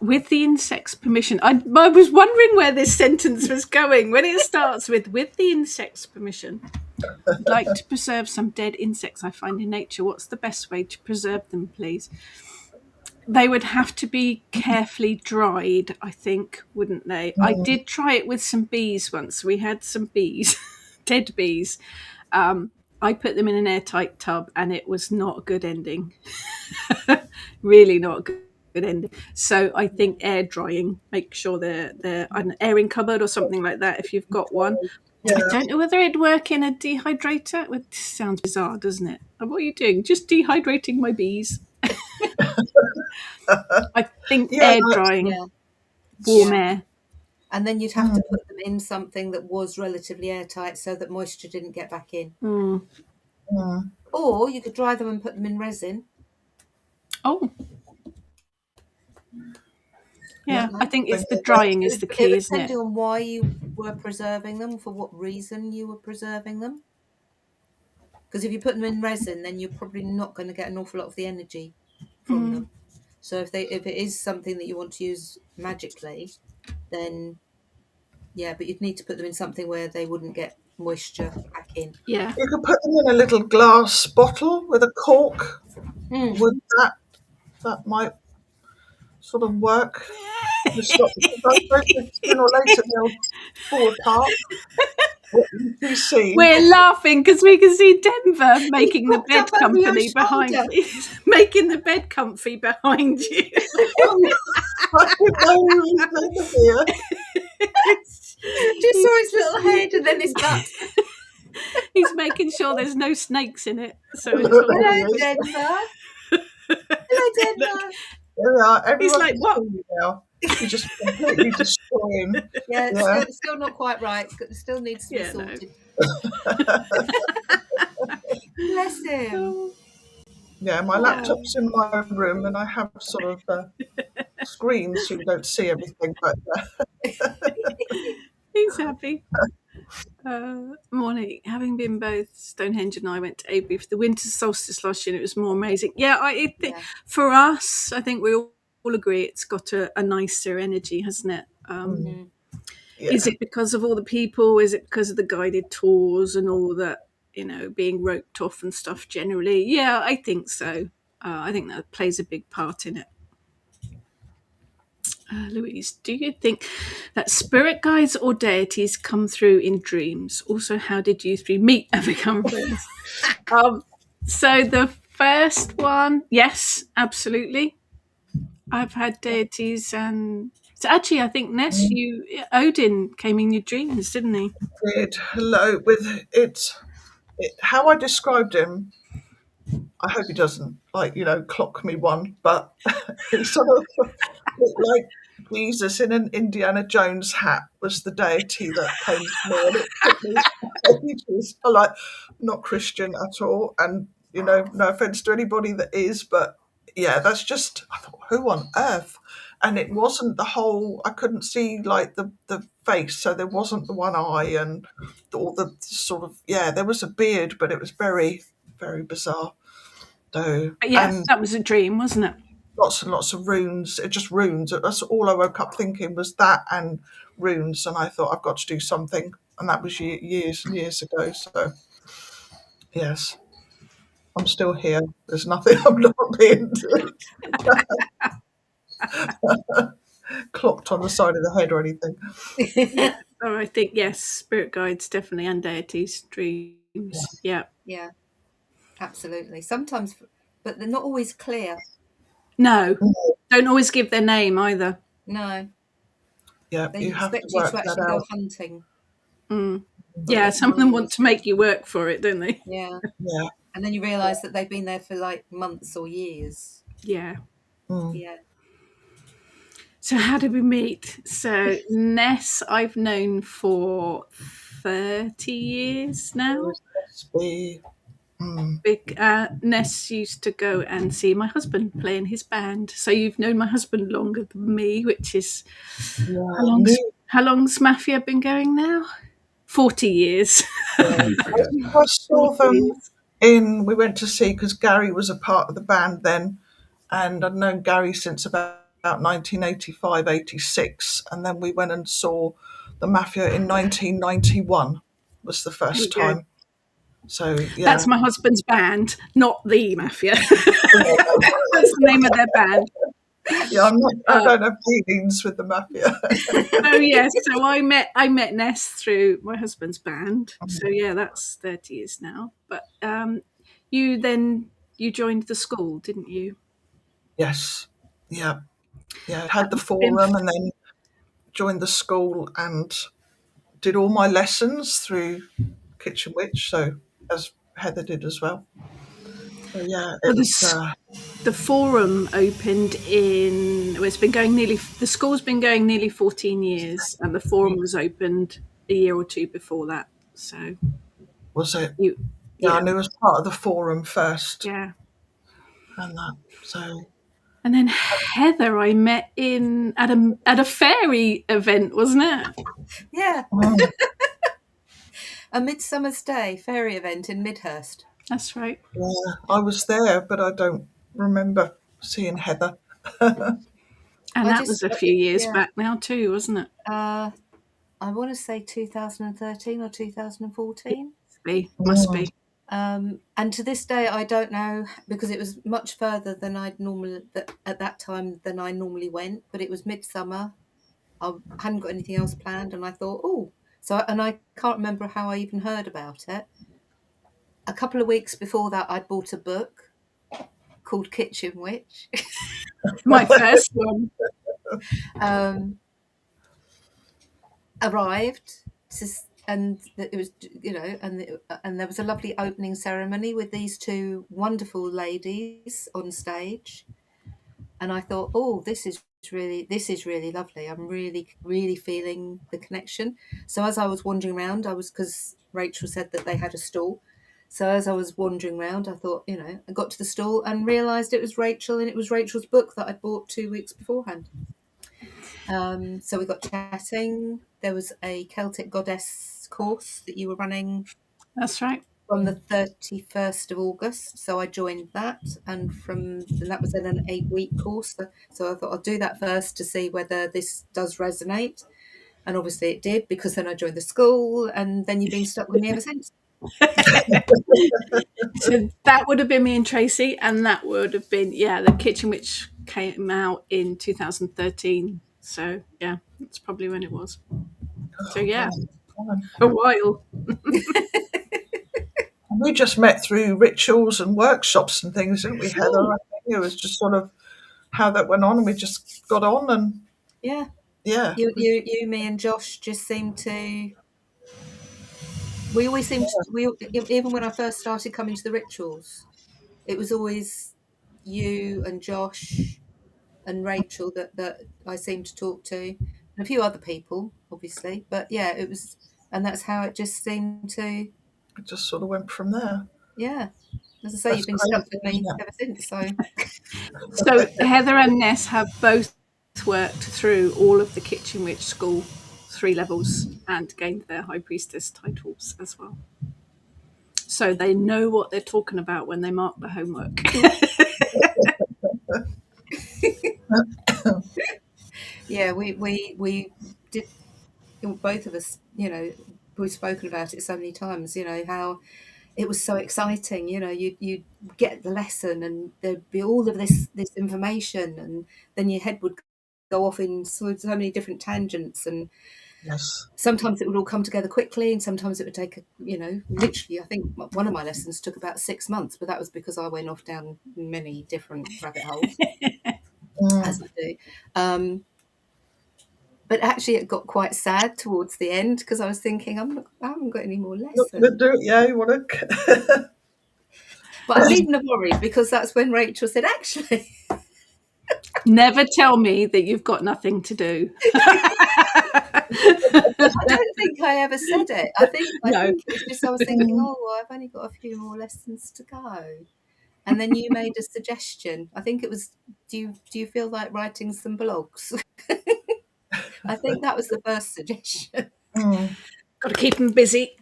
with the insect's permission. I was wondering where this sentence was going. When it starts with the insect's permission, I'd like to preserve some dead insects I find in nature. What's the best way to preserve them, please? They would have to be carefully dried, I think, wouldn't they? I did try it with some bees once. We had some bees, dead bees. I put them in an airtight tub and it was not a good ending. Really not a good ending. So I think air drying, make sure they're an airing cupboard or something like that if you've got one. Yeah. I don't know whether it'd work in a dehydrator. It sounds bizarre, doesn't it? What are you doing? Just dehydrating my bees. I think air drying, warm air. And then you'd have to put them in something that was relatively airtight so that moisture didn't get back in. Or you could dry them and put them in resin. Oh. Yeah, I think it's the drying is the key, isn't it? Depending on why you were preserving them, for what reason you were preserving them. Because if you put them in resin, then you're probably not going to get an awful lot of the energy from them. So if it is something that you want to use magically, then but you'd need to put them in something where they wouldn't get moisture back in. Yeah. You could put them in a little glass bottle with a cork. Would that might sort of work? Sooner or later they'll fall apart. We're laughing because we can see Denver making the bed company behind you. Making the bed comfy behind you. Just saw his little head and then his butt. He's making sure there's no snakes in it. So hello, Denver. Hello, Denver. Yeah, he's like, what? Now. You just completely destroy him. Yeah, still not quite right. Still needs to be sorted. No. Bless him. Yeah, my laptop's in my room and I have sort of screens so you don't see everything. But he's happy. Morning. Having been both Stonehenge and I went to Avebury for the winter solstice last year and it was more amazing. Yeah, I think for us, I think we all agree it's got a nicer energy, hasn't it? Is it because of all the people? Is it because of the guided tours and all that, being roped off and stuff generally? Yeah, I think so. I think that plays a big part in it. Louise, do you think that spirit guides or deities come through in dreams? Also, how did you three meet and become friends? So the first one, yes, absolutely. I've had deities, and so actually, I think Ness, Odin came in your dreams, didn't he? Did. Hello, with it. How I described him. I hope he doesn't clock me one, but he sort of looked like Jesus in an Indiana Jones hat was the deity that came to me, and it took me ages. I'm not Christian at all, and no offense to anybody that is, but yeah, that's just, I thought, who on earth? And it wasn't the whole, I couldn't see the face, so there wasn't the one eye and all the sort of, there was a beard, but it was very, very bizarre. So, that was a dream, wasn't it? Lots and lots of runes, just runes. That's all I woke up thinking was that and runes, and I thought I've got to do something, and that was years and years ago. So, yes. I'm still here. There's nothing I'm not being clocked on the side of the head or anything. So I think, yes, spirit guides definitely, and deities, dreams. Yeah. Yeah, absolutely. Sometimes, but they're not always clear. No, don't always give their name either. No. Yeah, they you have to expect you to actually go hunting. Yeah, some of them want to make you work for it, don't they? Yeah. And then you realise that they've been there for months or years. Yeah. Yeah. So how did we meet? So Ness, I've known for 30 years now. Ness used to go and see my husband play in his band. So you've known my husband longer than me, which is how long's Mafia been going now? 40 years. I saw them we went to see, because Gary was a part of the band then, and I'd known Gary since about about 1985, 86, and then we went and saw the Mafia in 1991 was the first time. So yeah, that's my husband's band, not the Mafia. That's the name of their band. Yeah, I don't have dealings with the Mafia. Oh yes, so I met Ness through my husband's band. So yeah, that's 30 years now. But you joined the school, didn't you? Yes, yeah. Had the forum and then joined the school and did all my lessons through Kitchen Witch. So as Heather did as well. So yeah, the forum opened the school's been going nearly 14 years, and the forum was opened a year or two before that. So was it? Yeah, I knew it was part of the forum first. Yeah. And that. So. And then Heather, I met at a fairy event, wasn't it? Yeah. A Midsummer's Day fairy event in Midhurst. That's right. Yeah, I was there, but I don't remember seeing Heather. And that was a few years back now too, wasn't it? I want to say 2013 or 2014. Must be. And to this day, I don't know, because it was much further than at that time than I normally went. But it was midsummer. I hadn't got anything else planned, and I thought, and I can't remember how I even heard about it. A couple of weeks before that, I'd bought a book called Kitchen Witch. My first one. Arrived, and it was, and there was a lovely opening ceremony with these two wonderful ladies on stage, and I thought, this is really lovely. I'm really, really feeling the connection. So as I was wandering around, because Rachel said that they had a stall. So as I was wandering around, I thought, I got to the stall and realised it was Rachel, and it was Rachel's book that I'd bought 2 weeks beforehand. So we got chatting. There was a Celtic goddess course that you were running. That's right. From the 31st of August. So I joined that, and that was in an 8-week course. So I thought I'll do that first to see whether this does resonate. And obviously it did, because then I joined the school, and then you've been stuck with me ever since. So that would have been me and Tracy, and that would have been, the Kitchen Witch came out in 2013. So yeah, that's probably when it was. So yeah, a while. We just met through rituals and workshops and things, didn't we, Heather? I think it was just sort of how that went on, and we just got on, and yeah. You, me, and Josh just seemed to. We always seemed to. Even when I first started coming to the rituals, it was always you and Josh and Rachel that I seemed to talk to, and a few other people, obviously. But yeah, it was, and that's how it just seemed to. It just sort of went from there. Yeah, as I say, you've been stuck with me ever since. So Heather and Ness have both worked through all of the Kitchen Witch School 3 levels and gained their High Priestess titles as well. So they know what they're talking about when they mark the homework. Yeah, we did, both of us, we've spoken about it so many times, how it was so exciting. You'd get the lesson, and there'd be all of this information, and then your head would go off in so many different tangents, and yes, sometimes it would all come together quickly, and sometimes it would take literally, I think one of my lessons took about 6 months, but that was because I went off down many different rabbit holes. As I do. But actually it got quite sad towards the end, because I was thinking, I haven't got any more lessons. You want to. But I needn't have worried, because that's when Rachel said, actually. Never tell me that you've got nothing to do. I don't think I ever said it. I think it was just, I was thinking, I've only got a few more lessons to go. And then you made a suggestion. I think it was, do you feel like writing some blogs? I think that was the first suggestion. Got to keep them busy.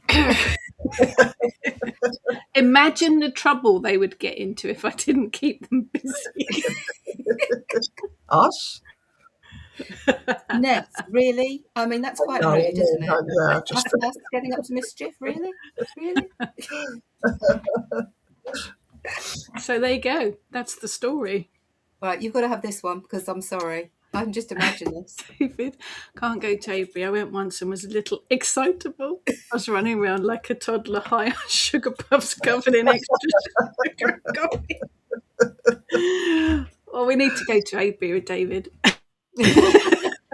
Imagine the trouble they would get into if I didn't keep them busy. Us? Ness, really? I mean, that's quite rude, isn't it? Yeah, just Us getting up to mischief, really? Really? So there you go. That's the story. Right, you've got to have this one because I'm sorry. I can just imagine this. David can't go to Avery. I went once and was a little excitable. I was running around like a toddler, high on sugar puffs covered in extra sugar and coffee. Well, we need to go to Avery with David.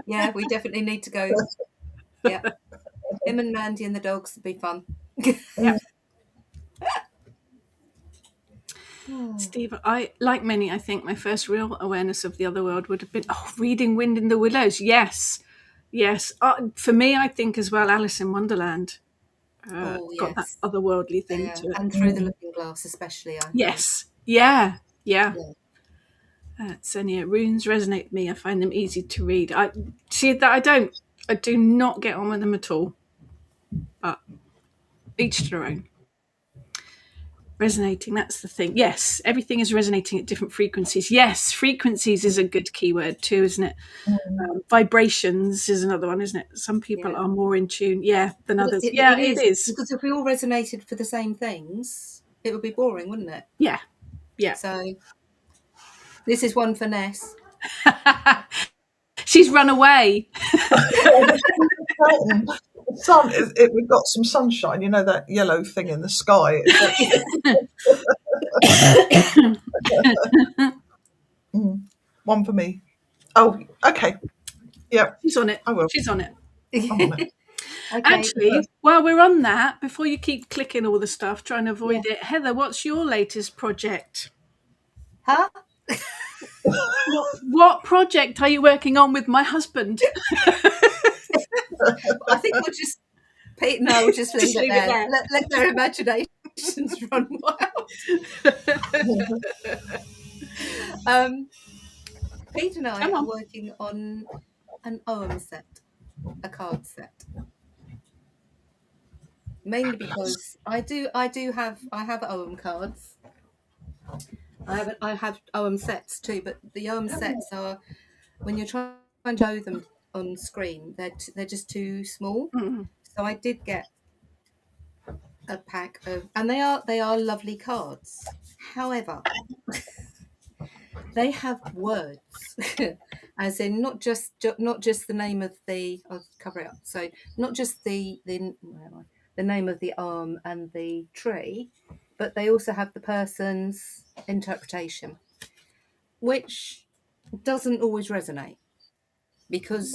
Yeah, we definitely need to go. Yeah, him and Mandy and the dogs would be fun. Yeah. Steve, I like many. I think my first real awareness of the other world would have been reading Wind in the Willows. Yes. For me, I think as well, Alice in Wonderland. Got that otherworldly thing to it, and Through the Looking Glass, especially. Yes. Yeah. So runes resonate with me. I find them easy to read. I see that I do not get on with them at all. But each to their own. Resonating, that's the thing. Yes, everything is resonating at different frequencies. Yes, frequencies is a good keyword too, isn't it? Vibrations is another one, isn't it? Some people are more in tune, than others. It is. Because if we all resonated for the same things, it would be boring, wouldn't it? Yeah. So this is one for Ness. She's run away. The sun, we've got some sunshine, you know, that yellow thing in the sky. One for me. Oh, okay. Yeah. She's on it. I will. She's on it. I'm on it. Okay. Actually, while we're on that, before you keep clicking all the stuff, trying to avoid it, Heather, what's your latest project? Huh? What project are you working on with my husband? I think Pete and I will just leave it there. Let their imaginations run wild. Pete and I are working on an OM set, a card set. Mainly because I have OM cards. I have OM sets too, but the OM sets are, when you're trying to show them on screen, they're just too small. So I did get a pack of, and they are lovely cards. However, they have words, as in not just the name of the. I'll cover it up. So not just the name of the arm and the tree, but they also have the person's interpretation, which doesn't always resonate, because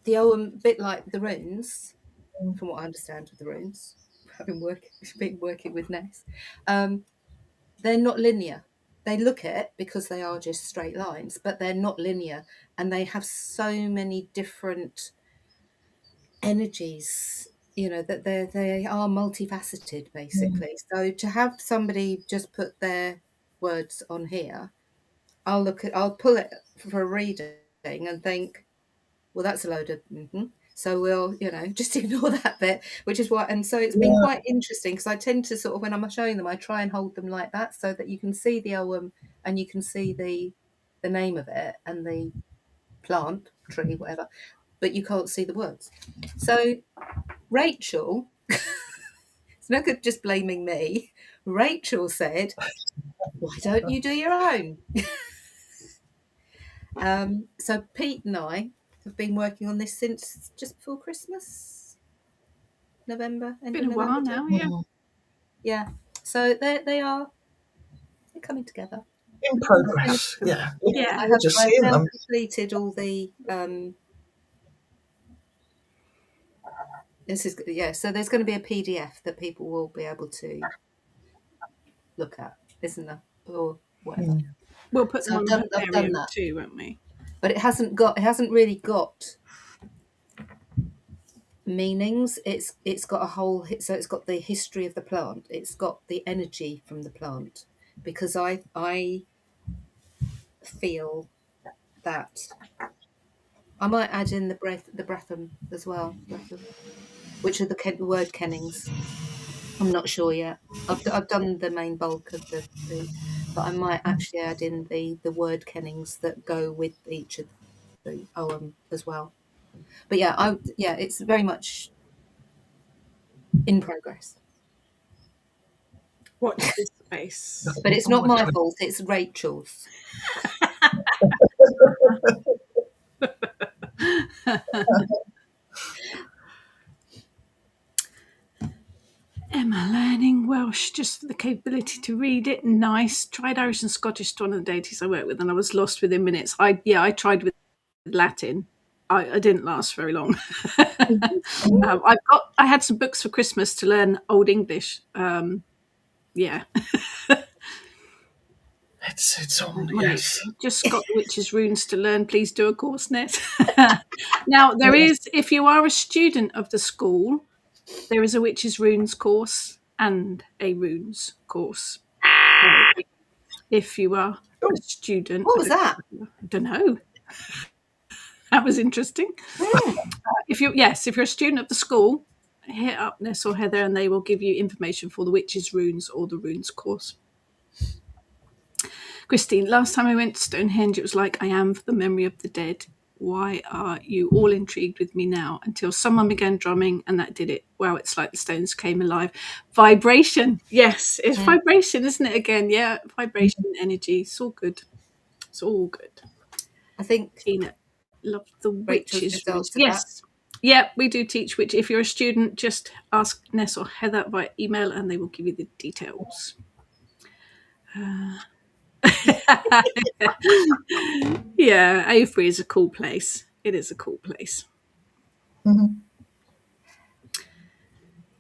the OM, bit like the runes, from what I understand of the runes, having been working with Ness, they're not linear. They look it because they are just straight lines, but they're not linear, and they have so many different energies, you know, that they are multifaceted, basically. So to have somebody just put their words on here, I'll pull it for a reading and think, well, that's a load of so we'll, just ignore that bit, which is what. And so it's been quite interesting, because I tend to sort of, when I'm showing them, I try and hold them like that so that you can see the OM and you can see the name of it and the plant, tree, whatever, but you can't see the words. So Rachel, it's no good just blaming me. Rachel said, why don't you do your own? So Pete and I have been working on this since just before Christmas, November. It's been a while now, yeah. So they're coming together. In progress, yeah. I have now completed all the. So there's going to be a PDF that people will be able to look at, isn't there, or whatever. We'll put them on I've done that too, won't we? But it hasn't really got meanings. It's got a whole, so it's got the history of the plant, it's got the energy from the plant, because I feel that I might add in the Bretham as well, which are the word kennings. I'm not sure yet. I've done the main bulk of the but I might actually add in the word kennings that go with each of the as well. But yeah, it's very much in progress. Watch this space. But it's not my fault, it's Rachel's. Emma, learning Welsh just for the capability to read it. Nice. Tried Irish and Scottish to one of the deities I worked with, and I was lost within minutes. I tried with Latin. I didn't last very long. I had some books for Christmas to learn Old English. Yeah. It's on, yes. Just got the witches' runes to learn. Please do a course, Ness. Now, there is, if you are a student of the school, there is a witches' runes course and a runes course. If you are a student. What was that? I don't know. That was interesting. If you're a student of the school, hit up Ness or Heather and they will give you information for the witches' runes or the runes course. Christine, last time I went to Stonehenge, it was like I am for the memory of the dead. Why are you all intrigued with me now? Until someone began drumming and that did it. Wow, it's like the stones came alive. Vibration. Yes, it's vibration, isn't it again? Yeah, vibration, energy. It's all good. It's all good. I think Tina, love the witches. Yes. Yeah, we do teach witch. If you're a student, just ask Ness or Heather by email and they will give you the details. Yeah, Avebury is a cool place. It is a cool place. Mm-hmm.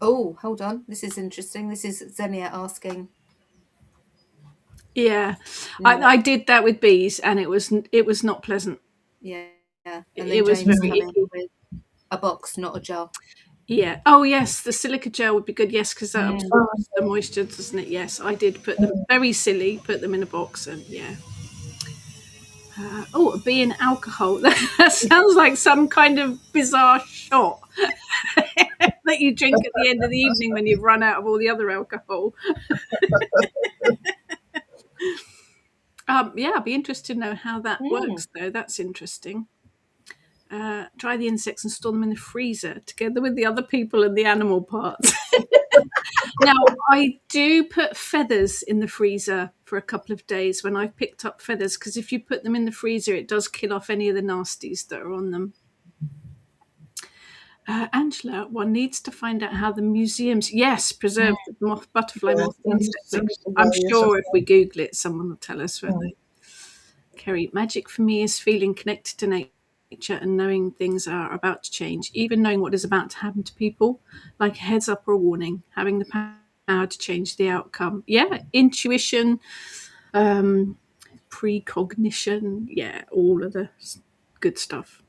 Oh, hold on. This is interesting. This is Xenia asking. Yeah. I did that with bees and it was not pleasant. Yeah. And it was very icky. With a box, not a jar. Yeah. Oh, yes. The silica gel would be good. Yes, because that absorbs the moisture, doesn't it? Yes, I did put them, very silly, put them in a box and yeah. A bee and alcohol. That sounds like some kind of bizarre shot that you drink at the end of the evening when you've run out of all the other alcohol. I'd be interested to know how that works, though. That's interesting. Dry the insects and store them in the freezer together with the other people and the animal parts. Now, I do put feathers in the freezer for a couple of days when I've picked up feathers, because if you put them in the freezer, it does kill off any of the nasties that are on them. Angela, one needs to find out how the museums, preserve the butterfly moth insect. I'm sure if we Google it, someone will tell us, won't they? Kerry, magic for me is feeling connected to nature and knowing things are about to change, even knowing what is about to happen to people, like a heads up or a warning, having the power to change the outcome. Intuition, precognition, all of the good stuff.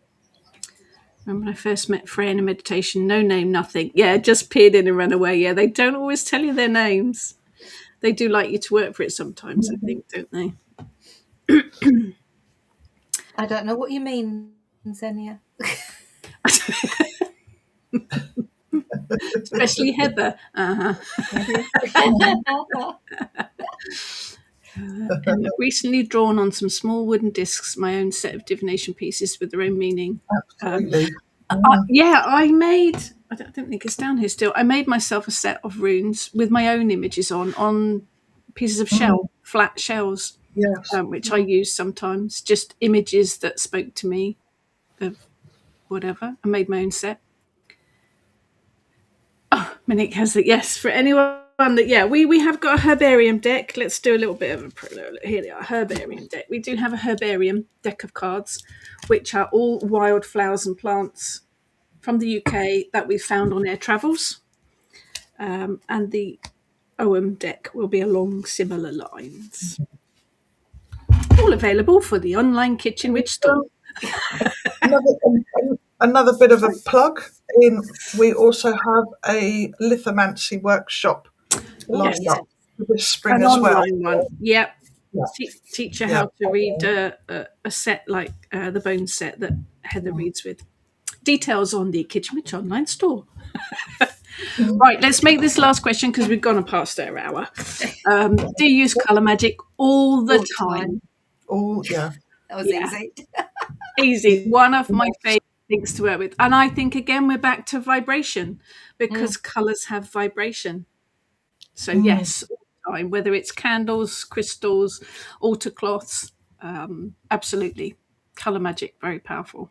Remember when I first met Freya in a meditation, no name, nothing. Just peered in and ran away. They don't always tell you their names. They do like you to work for it sometimes, I think, don't they? I don't know what you mean, Xenia. Especially Heather. I've recently drawn on some small wooden discs my own set of divination pieces with their own meaning. Absolutely. I made, I don't think it's down here still, I made myself a set of runes with my own images on pieces of shell, flat shells, which I use sometimes, just images that spoke to me of whatever. I made my own set. Monique has it. Yes, for anyone that, we have got a herbarium deck. Let's do a little bit of a here they are, herbarium deck. We do have a herbarium deck of cards, which are all wild flowers and plants from the UK that we found on air travels. And the OM deck will be along similar lines. All available for the online Kitchen Witch store. Another bit of a plug in. We also have a lithomancy workshop lined up for this spring as well. One. Teach you how to read a set like the bone set that Heather reads with. Details on the Kitchen Witch online store. Right, let's make this last question because we've gone past our hour. Do you use colour magic all the time? Oh, yeah. That was easy. Easy. One of my favorite things to work with. And I think, again, we're back to vibration because colours have vibration. So, yes, all the time, whether it's candles, crystals, altar cloths, absolutely. Colour magic, very powerful.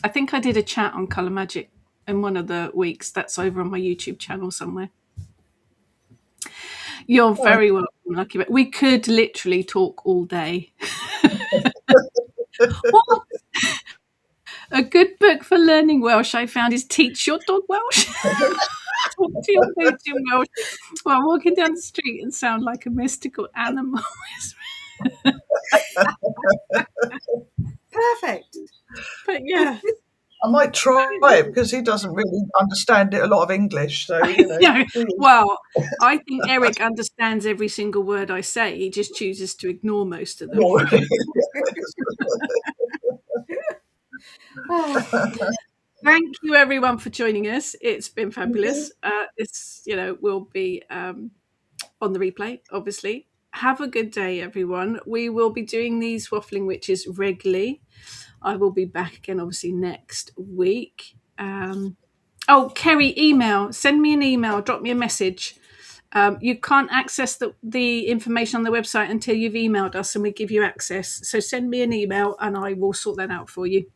I think I did a chat on colour magic in one of the weeks. That's over on my YouTube channel somewhere. You're very welcome, Lucky. We could literally talk all day. What? A good book for learning Welsh I found is Teach Your Dog Welsh. Talk to your page in Welsh while walking down the street and sound like a mystical animal. Perfect. But yeah. I might try it because he doesn't really understand it a lot of English. So, Well, I think Eric understands every single word I say. He just chooses to ignore most of them. Thank you, everyone, for joining us. It's been fabulous. This, will be on the replay, obviously. Have a good day, everyone. We will be doing these Waffling Witches regularly. I will be back again, obviously, next week. Kerry, email. Send me an email. Drop me a message. You can't access the information on the website until you've emailed us and we give you access. So send me an email and I will sort that out for you.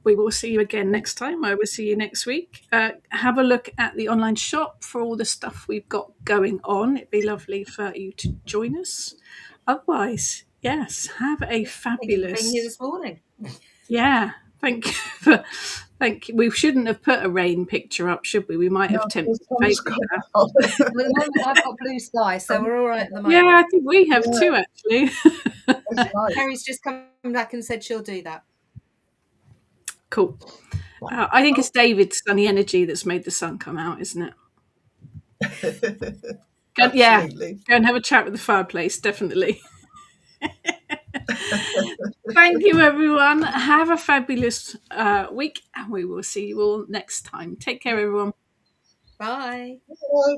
We will see you again next time. I will see you next week. Have a look at the online shop for all the stuff we've got going on. It'd be lovely for you to join us. Otherwise, yes, have a fabulous. Thank you for being here this morning. Yeah, thank you. We shouldn't have put a rain picture up, should we? We might have tempted fate. At the moment, I've got blue sky, so we're all right at the moment. Yeah, I think we have too, actually. Carrie's just come back and said she'll do that. Cool. I think it's David's sunny energy that's made the sun come out, isn't it? Go and have a chat with the fireplace, definitely. Thank you, everyone. Have a fabulous week, and we will see you all next time. Take care, everyone. Bye. Bye.